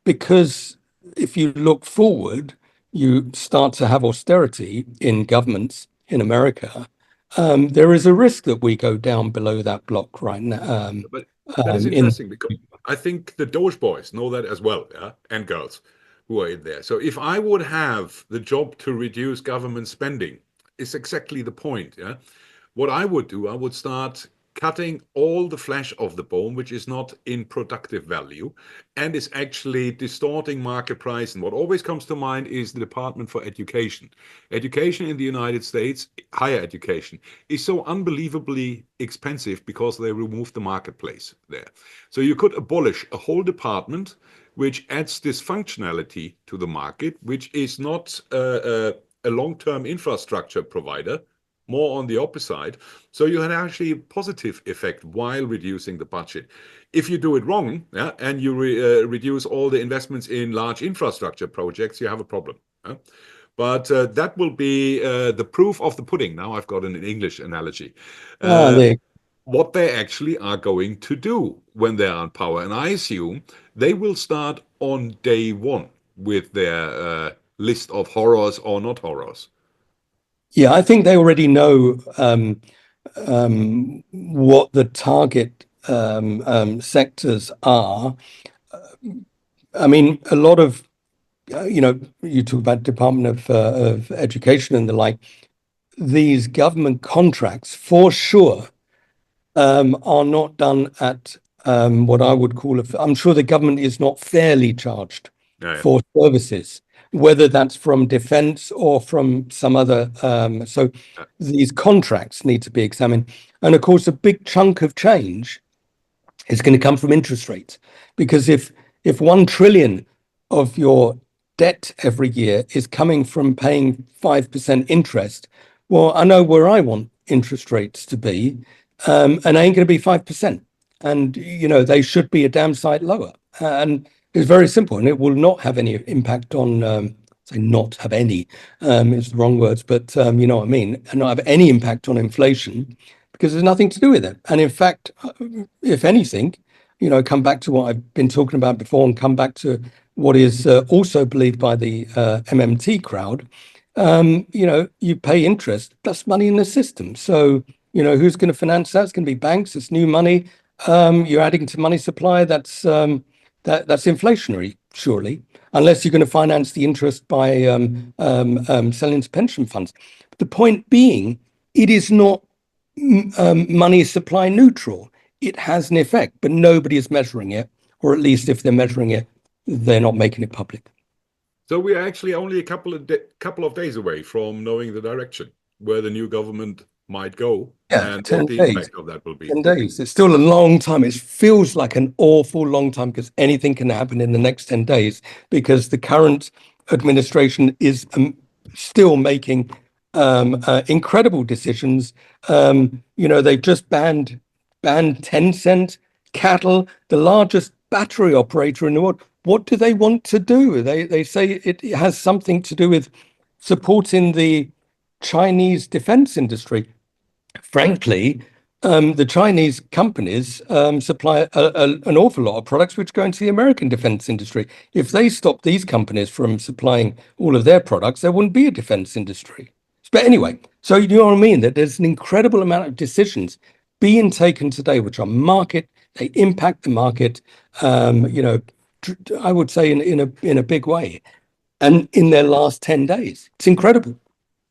because if you look forward, you start to have austerity in governments in America. There is a risk that we go down below that block right now. But that is interesting because I think the Doge boys know that as well, and girls who are in there. So if I would have the job to reduce government spending, it's exactly the point. What I would do, I would start cutting all the flesh off the bone, which is not in productive value and is actually distorting market price. And what always comes to mind is the Department for Education. Education in the United States, higher education, is so unbelievably expensive because they removed the marketplace there. So you could abolish a whole department which adds dysfunctionality to the market, which is not a long-term infrastructure provider, more on the opposite side. So you had actually a positive effect while reducing the budget. If you do it wrong, and you reduce all the investments in large infrastructure projects, you have a problem. But that will be the proof of the pudding. Now I've got an English analogy. What they actually are going to do when they are in power. And I assume they will start on day one with their list of horrors or not horrors. Yeah, I think they already know what the target sectors are. I mean, a lot of you talk about Department of Education and the like. These government contracts, for sure, are not done at what I would call I'm sure the government is not fairly charged for services, whether that's from defense or from some other. So these contracts need to be examined. And of course, a big chunk of change is going to come from interest rates, because if 1 trillion of your debt every year is coming from paying 5% interest, well, I know where I want interest rates to be, and they ain't going to be 5%. And they should be a damn sight lower. And it's very simple, and it will not have any impact on say not have any is the wrong words, but you know what I mean, and not have any impact on inflation, because there's nothing to do with it. And in fact, if anything, come back to what I've been talking about before, and come back to what is also believed by the MMT crowd. You pay interest, that's money in the system. So, who's going to finance that? It's going to be banks. It's new money. You're adding to money supply. That's inflationary, surely, unless you're going to finance the interest by selling to pension funds. But the point being, it is not money supply neutral. It has an effect, but nobody is measuring it, or at least if they're measuring it, they're not making it public. So we are actually only a couple of days away from knowing the direction where the new government might go, and what the impact of that will be. 10 days. It's still a long time. It feels like an awful long time, because anything can happen in the next 10 days, because the current administration is still making incredible decisions. They've just banned 10-cent cattle, the largest battery operator in the world. What do they want to do? They say it has something to do with supporting the Chinese defense industry. Frankly, the Chinese companies supply an awful lot of products which go into the American defense industry. If they stop these companies from supplying all of their products, there wouldn't be a defense industry. But anyway, so you know what I mean? That there's an incredible amount of decisions being taken today, which are they impact the market, I would say in a big way, and in their last 10 days. It's incredible.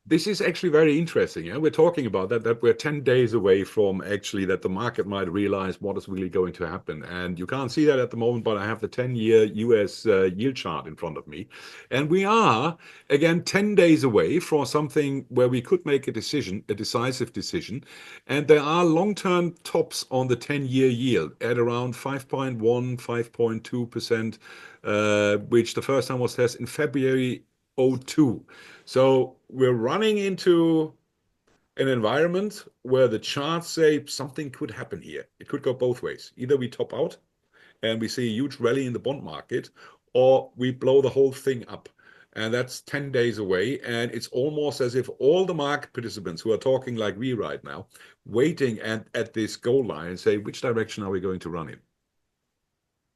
This is actually very interesting. We're talking about that we're 10 days away from actually that the market might realize what is really going to happen. And you can't see that at the moment, but I have the 10-year US yield chart in front of me. And we are, again, 10 days away from something where we could make a decision, a decisive decision. And there are long-term tops on the 10-year yield at around 5.1, 5.2%, which the first time was tested in February 2002. So we're running into an environment where the charts say something could happen here. It could go both ways. Either we top out and we see a huge rally in the bond market, or we blow the whole thing up. And that's 10 days away. And it's almost as if all the market participants who are talking like we right now, waiting at this goal line and say, which direction are we going to run in?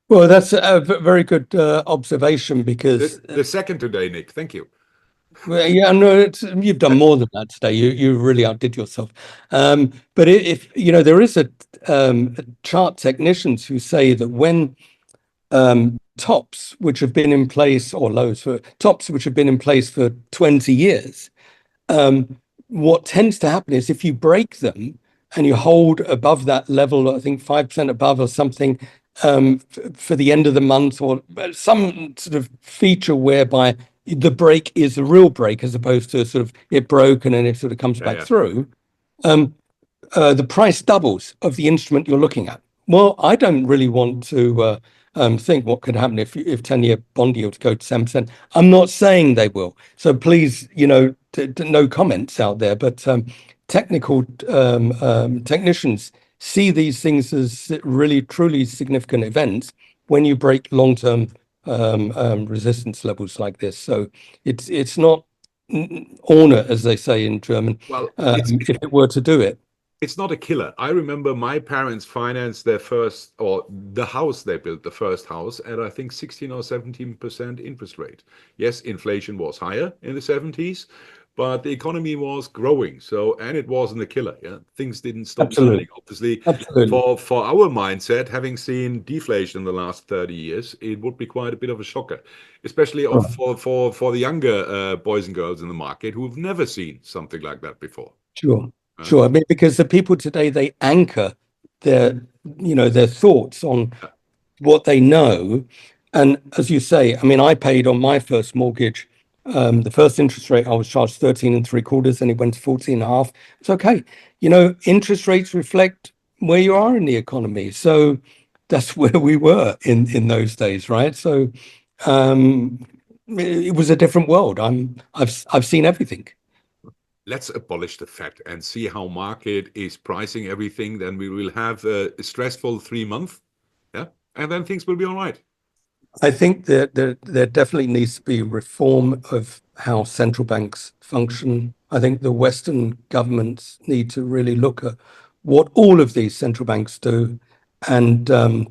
Well, that's a very good observation, because the second today, Nick. Thank you. Well, yeah, no, you've done more than that today. You really outdid yourself. But if there is a chart technicians who say that when tops which have been in place, or lows for tops which have been in place for 20 years, what tends to happen is if you break them and you hold above that level, I think 5% above or something, for the end of the month, or some sort of feature whereby the break is a real break, as opposed to sort of it broke and then it sort of comes back through, the price doubles of the instrument you're looking at. Well, I don't really want to think what could happen if 10-year bond yields go to 7%. I'm not saying they will. So please, no comments out there, but technical technicians see these things as really, truly significant events when you break long-term resistance levels like this. So it's not ohne, as they say in German. Well, if it were to do it, it's not a killer. I remember my parents financed their first, or the house they built, the first house, at I think 16 or 17% interest rate. Yes, inflation was higher in the 70s, but the economy was growing. So, and it wasn't a killer. Yeah, things didn't stop Absolutely. sliding. Obviously, Absolutely. for our mindset, having seen deflation in the last 30 years, it would be quite a bit of a shocker, especially Right. for the younger boys and girls in the market who've never seen something like that before. Sure. Right? Sure. I mean, because the people today, they anchor their, their thoughts on what they know. And as you say, I mean, I paid on my first mortgage, the first interest rate I was charged 13 and three quarters, and it went to 14 and a half. It's okay. Interest rates reflect where you are in the economy. So that's where we were in those days, right? So it was a different world. I've seen everything. Let's abolish the Fed and see how market is pricing everything. Then we will have a stressful 3 months. Yeah. And then things will be all right. I think that there definitely needs to be reform of how central banks function. I think the Western governments need to really look at what all of these central banks do. And Well,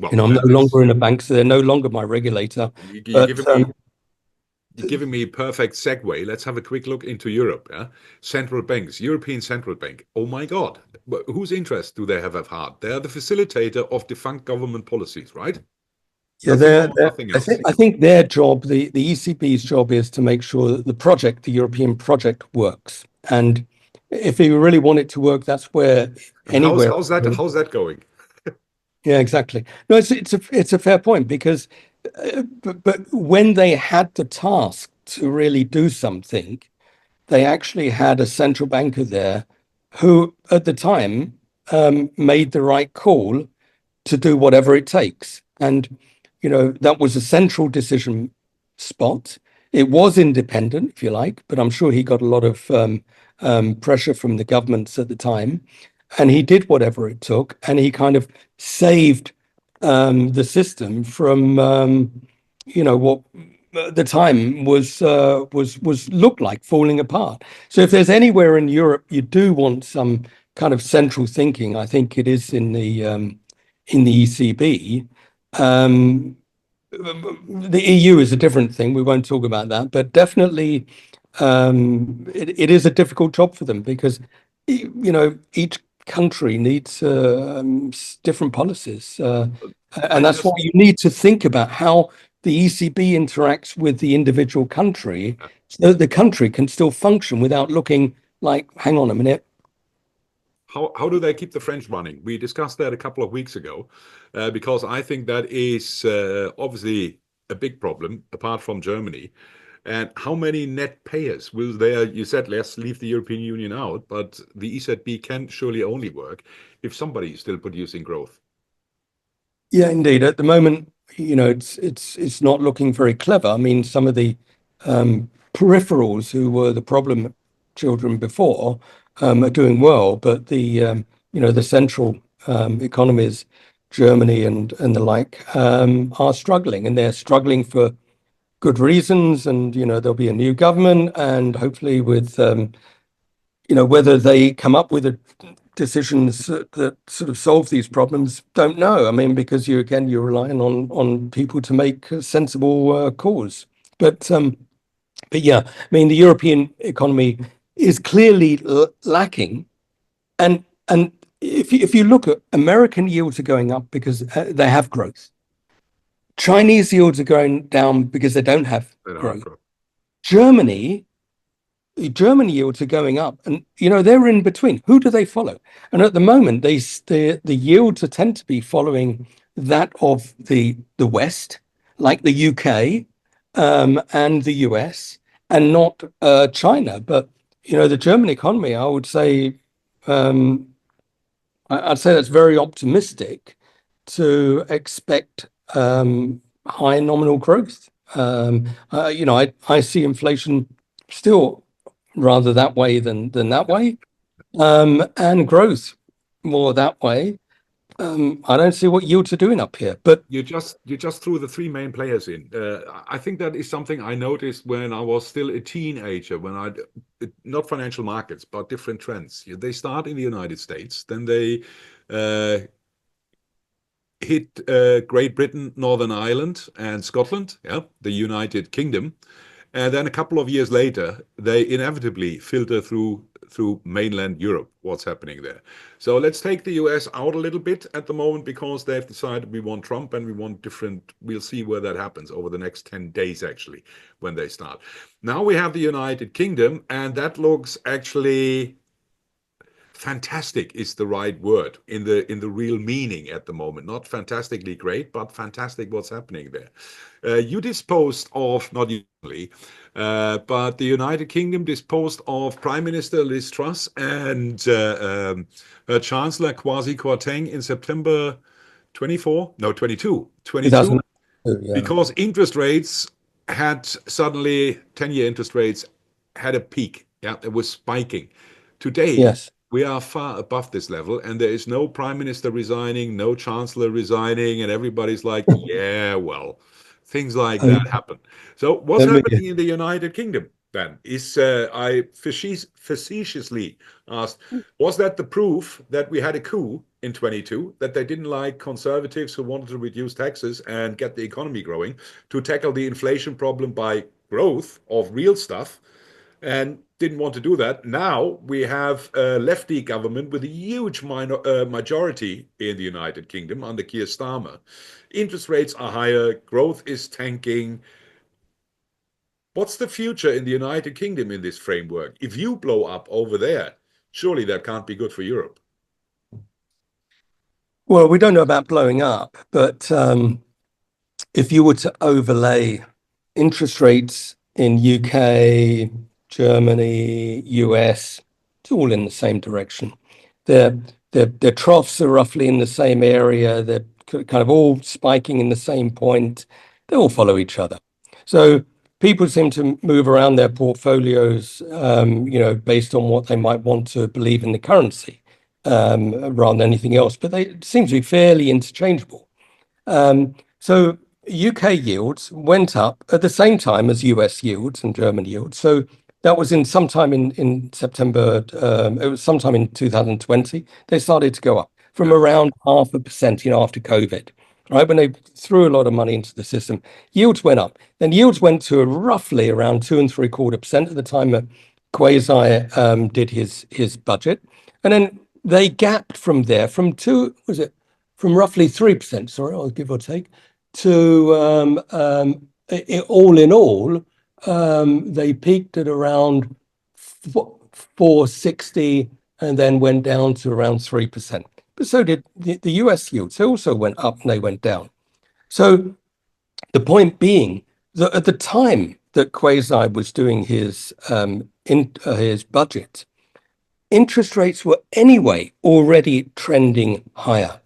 I'm no longer in a bank, so they're no longer my regulator. you're But giving me a perfect segue. Let's have a quick look into Europe. Yeah? Central banks, European Central Bank. Oh my God. Whose interest do they have at heart? They are the facilitator of defunct government policies, right? yeah, Nothing more, nothing else. I think their job, the ECB's job, is to make sure that the European project, works. And if you really want it to work, that's where And anywhere. how's that going? Yeah, exactly. No, it's a fair point because, but when they had the task to really do something, they actually had a central banker there who, at the time, made the right call to do whatever it takes. And, that was a central decision spot. It was independent, if you like, but I'm sure he got a lot of pressure from the governments at the time. And he did whatever it took, and he kind of saved the system from, what at the time was looked like falling apart. So if there's anywhere in Europe you do want some kind of central thinking, I think it is in the ECB. The EU is a different thing. We won't talk about that, but definitely it is a difficult job for them because each country needs different policies, I and that's why just you need to think about how the ECB interacts with the individual country, so that the country can still function without looking like, hang on a minute. how do they keep the French running? We discussed that a couple of weeks ago, because I think that is obviously a big problem apart from Germany. And how many net payers will there? You said let's leave the European Union out, but the EZB can surely only work if somebody is still producing growth. Yeah, indeed. At the moment, it's not looking very clever. I mean, some of the peripherals who were the problem children before are doing well, but the central economies, Germany and the like, are struggling, and they're struggling for good reasons. And there'll be a new government, and hopefully with whether they come up with decisions that sort of solve these problems, don't know. I mean, because you're relying on people to make sensible calls. But yeah, I mean, the European economy is clearly lacking, and if you look at American yields are going up because they have growth. Chinese yields are going down because they don't have They don't have growth. growth. Germany German yields are going up, and they're in between. Who do they follow? And at the moment, the yields tend to be following that of the West, like the UK and the US, and not China. But the German economy, I would say, um, I'd say that's very optimistic to expect high nominal growth. I see inflation still rather that way than that Yeah. way, and growth more that way. I don't see what yields are doing up here, but You just threw the three main players in. I think that is something I noticed when I was still a teenager, when I not financial markets, but different trends. They start in the United States, then they uh, hit Great Britain, Northern Ireland, and Scotland, yeah, the United Kingdom. and then a couple of years later, they inevitably filter through mainland Europe, what's happening there. So let's take the US out a little bit at the moment because they've decided we want Trump and we want different. We'll see where that happens over the next 10 days, actually, when they start. Now we have the United Kingdom, and that looks actually fantastic is the right word in the real meaning at the moment. Not fantastically great, but fantastic what's happening there. You disposed of, not usually, but the United Kingdom disposed of Prime Minister Liz Truss and her Chancellor Kwasi Kwarteng in September 22, 2002, yeah. because interest rates had suddenly, 10-year interest rates had a peak. Yeah, it was spiking. Today, Yes. we are far above this level, and there is no prime minister resigning, no chancellor resigning, and everybody's like, yeah, well, things like that happen. So what's happening in the United Kingdom then is, I facetiously asked, was that the proof that we had a coup in 22, that they didn't like conservatives who wanted to reduce taxes and get the economy growing, to tackle the inflation problem by growth of real stuff, and didn't want to do that. Now we have a lefty government with a huge majority in the United Kingdom under Keir Starmer. Interest rates are higher, growth is tanking. What's the future in the United Kingdom in this framework? If you blow up over there, surely that can't be good for Europe. Well, we don't know about blowing up, but if you were to overlay interest rates in UK, Germany, US, it's all in the same direction. Their troughs are roughly in the same area. They're kind of all spiking in the same point. They all follow each other. So people seem to move around their portfolios, based on what they might want to believe in the currency, rather than anything else. But they seem to be fairly interchangeable. So UK yields went up at the same time as US yields and German yields. So that was sometime in September. It was sometime in 2020. They started to go up from around 0.5%, after COVID, right? When they threw a lot of money into the system, yields went up. Then yields went to roughly around 2.75% at the time that Kwasi did his budget, and then they gapped from there from roughly 3%. Sorry, I'll give or take to all in all. They peaked at around 460 and then went down to around 3%. But so did the US yields. They also went up and they went down. So the point being that at the time that Kwasi was doing his budget, interest rates were anyway already trending higher.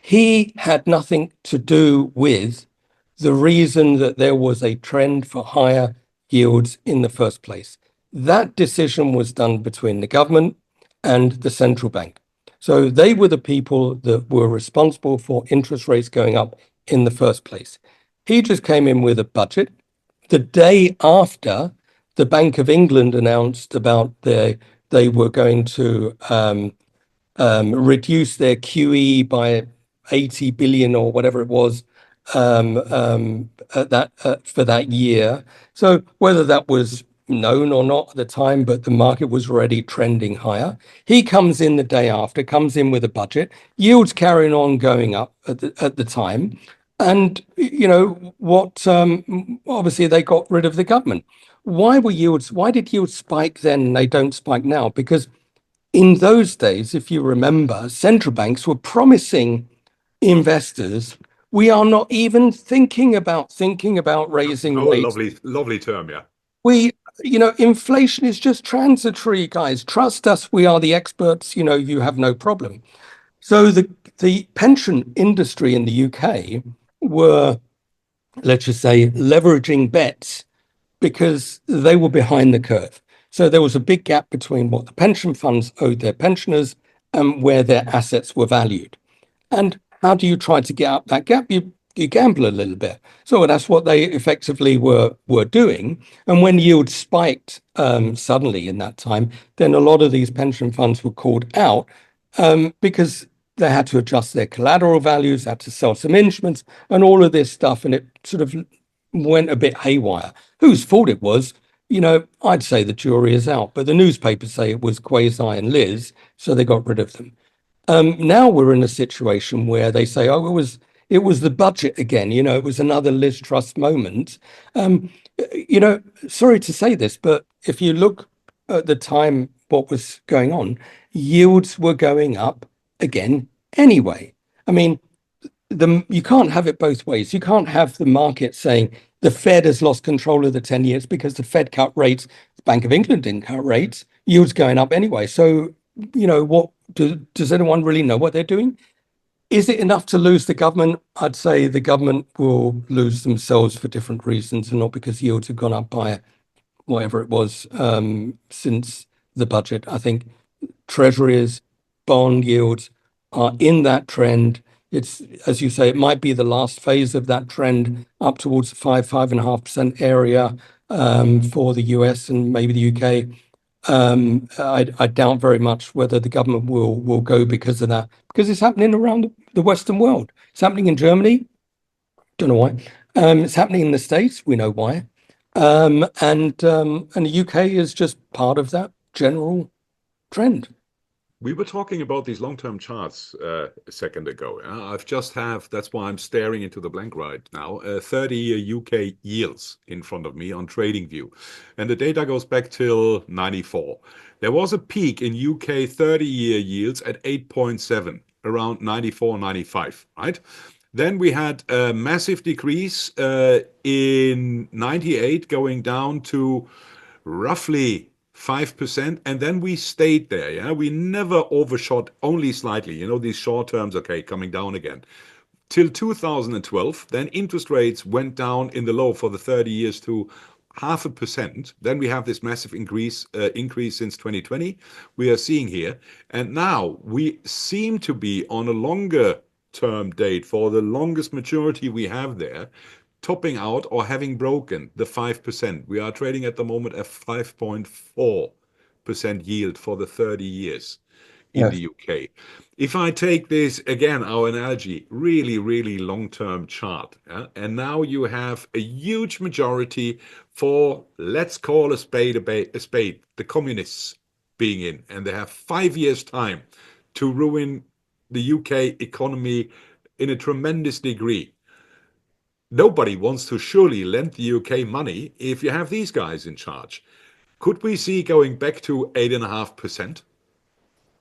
He had nothing to do with the reason that there was a trend for higher yields in the first place. That decision was done between the government and the central bank. So they were the people that were responsible for interest rates going up in the first place. He just came in with a budget. The day after, the Bank of England announced about they were going to reduce their QE by 80 billion or whatever it was for that year. So whether that was known or not at the time, but the market was already trending higher. He comes in the day after, comes in with a budget, yields carrying on going up at the time. And, obviously they got rid of the government. Why did yields spike then and they don't spike now? Because in those days, if you remember, central banks were promising investors, we are not even thinking about raising rates. Lovely term, yeah. Inflation is just transitory, guys. Trust us, we are the experts. You have no problem. So the pension industry in the UK were, let's just say, leveraging bets because they were behind the curve. So there was a big gap between what the pension funds owed their pensioners and where their assets were valued. And how do you try to get up that gap? You gamble a little bit. So that's what they effectively were doing. And when yields spiked suddenly in that time, then a lot of these pension funds were called out because they had to adjust their collateral values, had to sell some instruments and all of this stuff. And it sort of went a bit haywire. Whose fault it was, I'd say the jury is out, but the newspapers say it was Quasi and Liz, so they got rid of them. Now we're in a situation where they say, oh, it was the budget again. It was another Liz Truss moment. Sorry to say this, but if you look at the time, what was going on, yields were going up again anyway. I mean, you can't have it both ways. You can't have the market saying the Fed has lost control of the 10 years because the Fed cut rates, the Bank of England didn't cut rates, yields going up anyway. So, what does anyone really know what they're doing? Is it enough to lose the government? I'd say the government will lose themselves for different reasons and not because yields have gone up by whatever it was since the budget. I think treasuries, bond yields are in that trend. It's, as you say, it might be the last phase of that trend up towards the 5.5% area for the US and maybe the UK. I doubt very much whether the government will go because of that, because it's happening around the Western world. It's happening in Germany. Don't know why. It's happening in the States. We know why. And the UK is just part of that general trend. We were talking about these long-term charts a second ago. I've just have, that's why I'm staring into the blank right now, 30-year UK yields in front of me on TradingView. And the data goes back till 94. There was a peak in UK 30-year yields at 8.7, around 94, 95, right? Then we had a massive decrease in 98 going down to roughly 5%, and then we stayed there. Yeah, we never overshot, only slightly. These short terms, okay, coming down again. Till 2012, then interest rates went down in the low for the 30 years to 0.5%. Then we have this massive increase since 2020 we are seeing here. And now we seem to be on a longer term date for the longest maturity we have there, topping out or having broken the 5%. We are trading at the moment at 5.4% yield for the 30 years in the UK. If I take this, again, our analogy, really, really long-term chart, and now you have a huge majority for, let's call a spade, the communists being in, and they have 5 years' time to ruin the UK economy in a tremendous degree. Nobody wants to surely lend the UK money if you have these guys in charge. Could we see going back to 8.5%?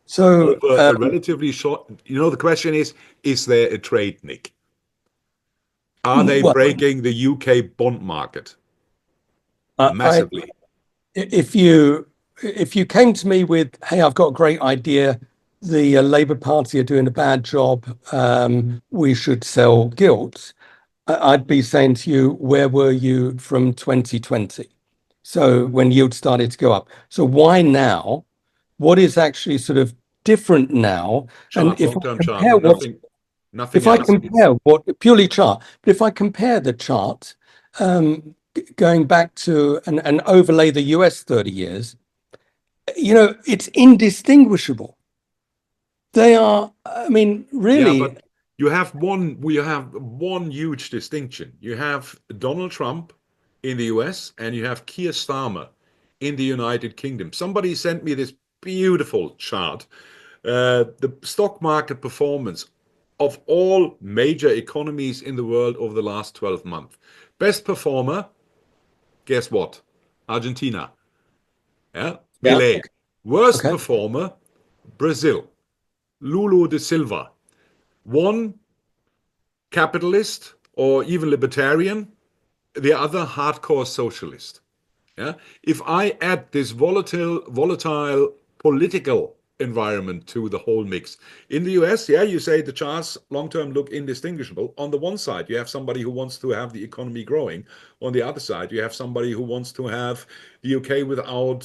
So over a relatively short, the question is there a trade, Nick? Are they breaking the UK bond market massively? If you came to me with, hey, I've got a great idea, the Labour Party are doing a bad job, we should sell gilts, I'd be saying to you, where were you from 2020? So when yields started to go up. So why now? What is actually sort of different now? Chart, and if long-term I compare chart, nothing if I else. compare what purely chart, but if I compare the chart going back to and overlay the US 30 years, it's indistinguishable. They are, I mean, really. Yeah, but we have one huge distinction. You have Donald Trump in the US and you have Keir Starmer in the United Kingdom. Somebody sent me this beautiful chart. The stock market performance of all major economies in the world over the last 12 months. Best performer, guess what? Argentina. Yeah, Milei. Okay. Worst performer, Brazil. Lula da Silva. One capitalist or even libertarian, the other hardcore socialist. Yeah. If I add this volatile political environment to the whole mix. In the US, yeah, you say the charts long-term look indistinguishable. On the one side, you have somebody who wants to have the economy growing. On the other side, you have somebody who wants to have the UK without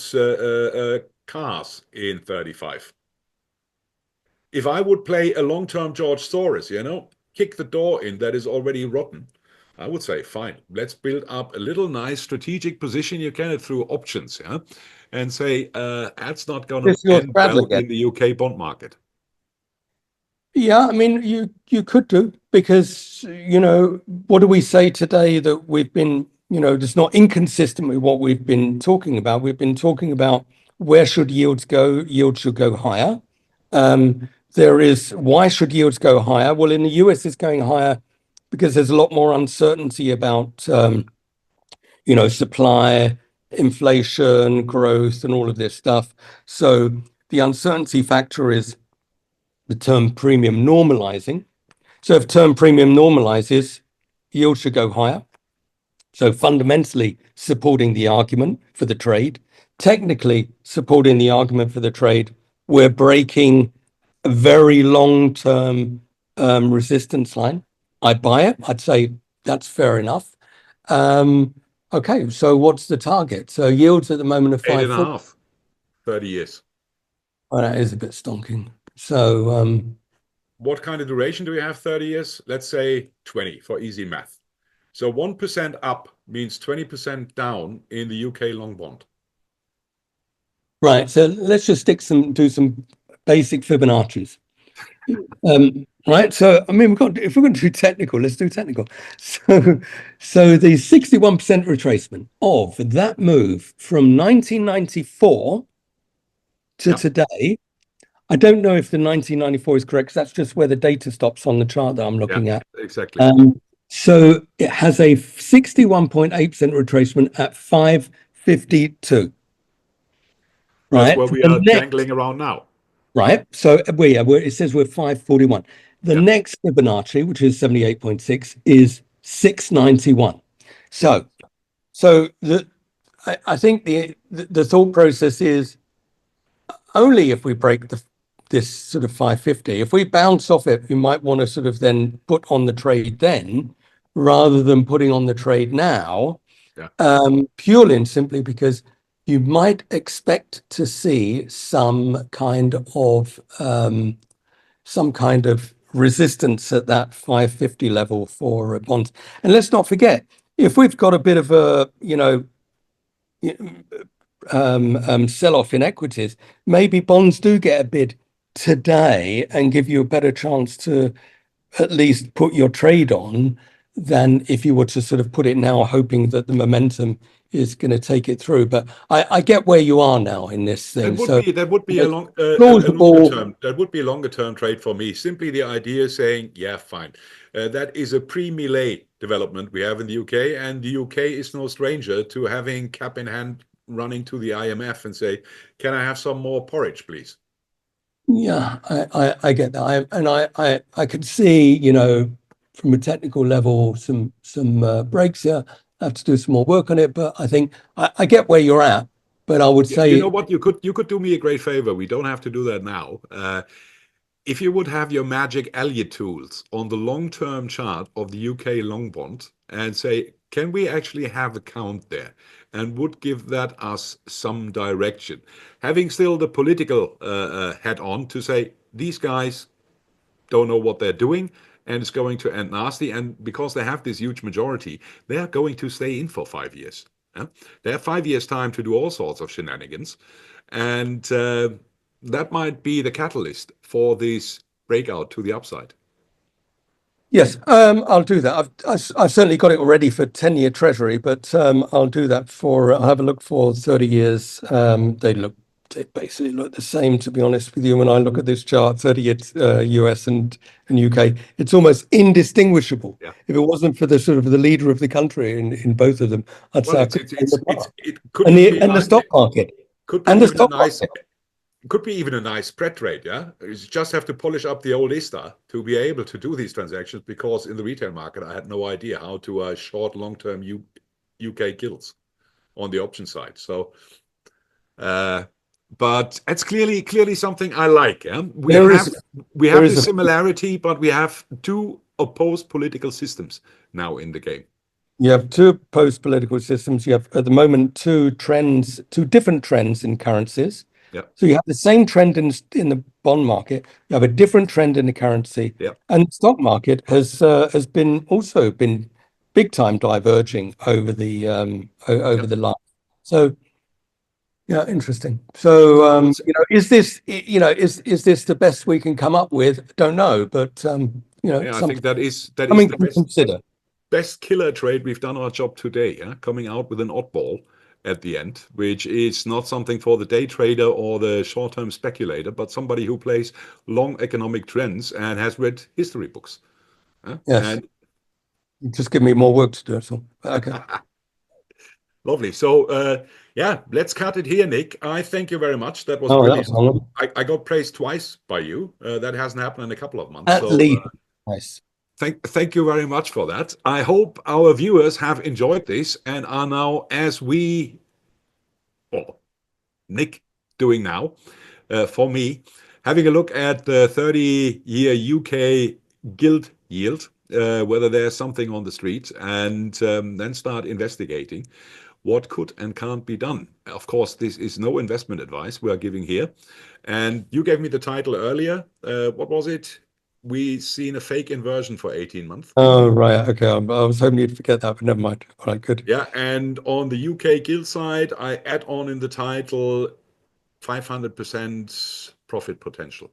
cars in 35. If I would play a long-term George Soros, kick the door in that is already rotten, I would say, fine, let's build up a little nice strategic position you can through options, yeah, and say that's not going to end well in the UK bond market. Yeah, I mean, you could do, because, what do we say today that we've been, that's not inconsistent with what we've been talking about. We've been talking about where should yields go? Yields should go higher. Why should yields go higher? Well, in the US, it's going higher because there's a lot more uncertainty about, supply, inflation, growth, and all of this stuff. So the uncertainty factor is the term premium normalizing. So if term premium normalizes, yield should go higher. So fundamentally supporting the argument for the trade, technically supporting the argument for the trade, we're breaking a very long-term resistance line. I'd buy it. I'd say that's fair enough. Okay, so what's the target? So yields at the moment are 8.5, 30 years. Oh, that is a bit stonking. So what kind of duration do we have? 30 years? Let's say 20 for easy math. So 1% up means 20% down in the UK long bond. right. So let's just do some basic Fibonacci's. Right. So I mean, if we're going to do technical, let's do technical. So the 61% retracement of that move from 1994 to today. I don't know if the 1994 is correct, because that's just where the data stops on the chart that I'm looking at. Exactly. So it has a 61.8% retracement at 552. That's Right. where we are dangling around now. Right. So it says we're 541. The next Fibonacci, which is 78.6, is 691. So I think the thought process is only if we break this sort of 550. If we bounce off it, we might want to sort of then put on the trade then, rather than putting on the trade now, purely and simply because you might expect to see some kind of resistance at that 550 level for bonds. And let's not forget, if we've got a bit of a sell-off in equities, maybe bonds do get a bid today and give you a better chance to at least put your trade on than if you were to sort of put it now, hoping that the momentum is going to take it through. But I get where you are now in this thing. That would be a longer term trade for me. Simply the idea is saying, yeah, fine. That is a pre-Millet development we have in the UK, and the UK is no stranger to having cap in hand running to the IMF and say, can I have some more porridge, please? Yeah, I get that. I could see, from a technical level, some breaks here. I have to do some more work on it, but I think I get where you're at. But I would say, you know what, you could do me a great favor. We don't have to do that now. If you would have your magic Elliott tools on the long-term chart of the UK long bond and say, can we actually have a count there? And would give that us some direction. Having still the political hat on to say, these guys don't know what they're doing and it's going to end nasty. And because they have this huge majority, they are going to stay in for 5 years. They have 5 years time to do all sorts of shenanigans. And that might be the catalyst for this breakout to the upside. Yes, I'll do that. I've certainly got it already for 10-year treasury, but I'll do that I'll have a look for 30 years. They basically look the same, to be honest with you. When I look at this chart, 30-year US and UK, it's almost indistinguishable. Yeah. If it wasn't for the sort of the leader of the country in both of them, I'd say it could be the stock market. Could be even a nice. Could be even a nice spread trade, yeah? You just have to polish up the old ISTA to be able to do these transactions, because in the retail market, I had no idea how to short long-term UK gilts on the option side. So, but it's clearly something I like. Yeah? We have this similarity, but we have two opposed political systems now in the game. You have two post-political systems. You have, at the moment, two different trends in currencies. Yep. So you have the same trend in the bond market. You have a different trend in the currency, and the stock market has been big time diverging over the last. So Yeah, interesting. So, What's- is this, is this the best we can come up with? Don't know, but Yeah, I think something that is something the to consider. best killer trade we've done our job today, yeah? Coming out with an oddball at the end, which is not something for the day trader or the short-term speculator, but somebody who plays long economic trends and has read history books. Yeah? Yes, And just give me more work to do. So, okay. lovely. So, yeah, let's cut it here, Nick. I thank you very much. That was Oh, that was brilliant. long. I got praised twice by you. That hasn't happened in a couple of months. At So, least, nice. thank you very much for that. I hope our viewers have enjoyed this and are now, as we, or Nick doing now, for me, having a look at the 30-year UK gilt yield, whether there's something on the street, and then start investigating what could and can't be done. Of course, this is no investment advice we are giving here. And you gave me the title earlier. What was it? We seen a fake inversion for 18 months. Oh, right. Okay. I was hoping you'd forget that, but never mind. All right, good. Yeah, and on the UK Gilt side, I add on in the title 500% profit potential,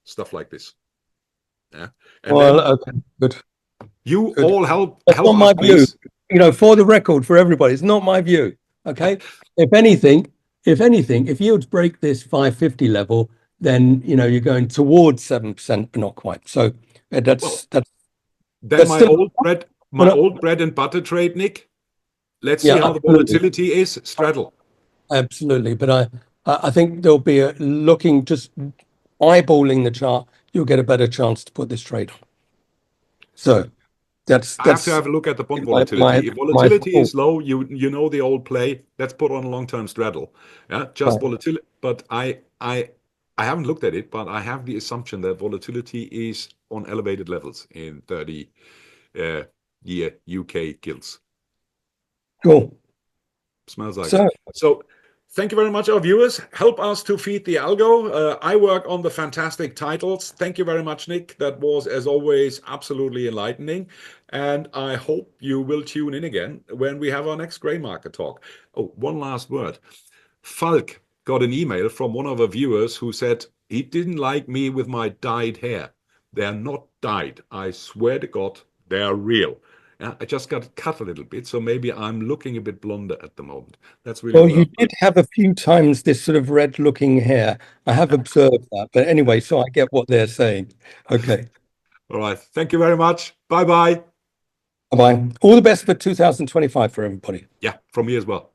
stuff like this. Yeah, and Well, then okay, good, you good. all help That's not us, my view. please. For the record, for everybody, it's not my view. Okay. If anything, if yields break this 550 level, then you're going towards 7%, but not quite. So Well, that's then still my we're not, old bread and butter trade, Nick. Let's see yeah, how the absolutely, volatility is. Straddle. absolutely. But I think there'll be looking, just eyeballing the chart, you'll get a better chance to put this trade on. So that's I have to have a look at the bond my volatility. If my volatility thought. is low, you know the old play. Let's put on a long-term straddle. Yeah, just Right. volatility. But I haven't looked at it, but I have the assumption that volatility is on elevated levels in 30-year UK gilts. Cool. Smells like So, it. So thank you very much, our viewers. Help us to feed the algo. I work on the fantastic titles. Thank you very much, Nick. That was, as always, absolutely enlightening. And I hope you will tune in again when we have our next gray market talk. Oh, one last word. Falk got an email from one of our viewers who said he didn't like me with my dyed hair. They're not dyed. I swear to God, they're real. Yeah, I just got cut a little bit, so maybe I'm looking a bit blonder at the moment. That's really well, what you I'm doing. did have a few times this sort of red-looking hair. I have observed that. But anyway, so I get what they're saying. Okay. All right. Thank you very much. Bye-bye. Bye-bye. All the best for 2025 for everybody. Yeah, from me as well.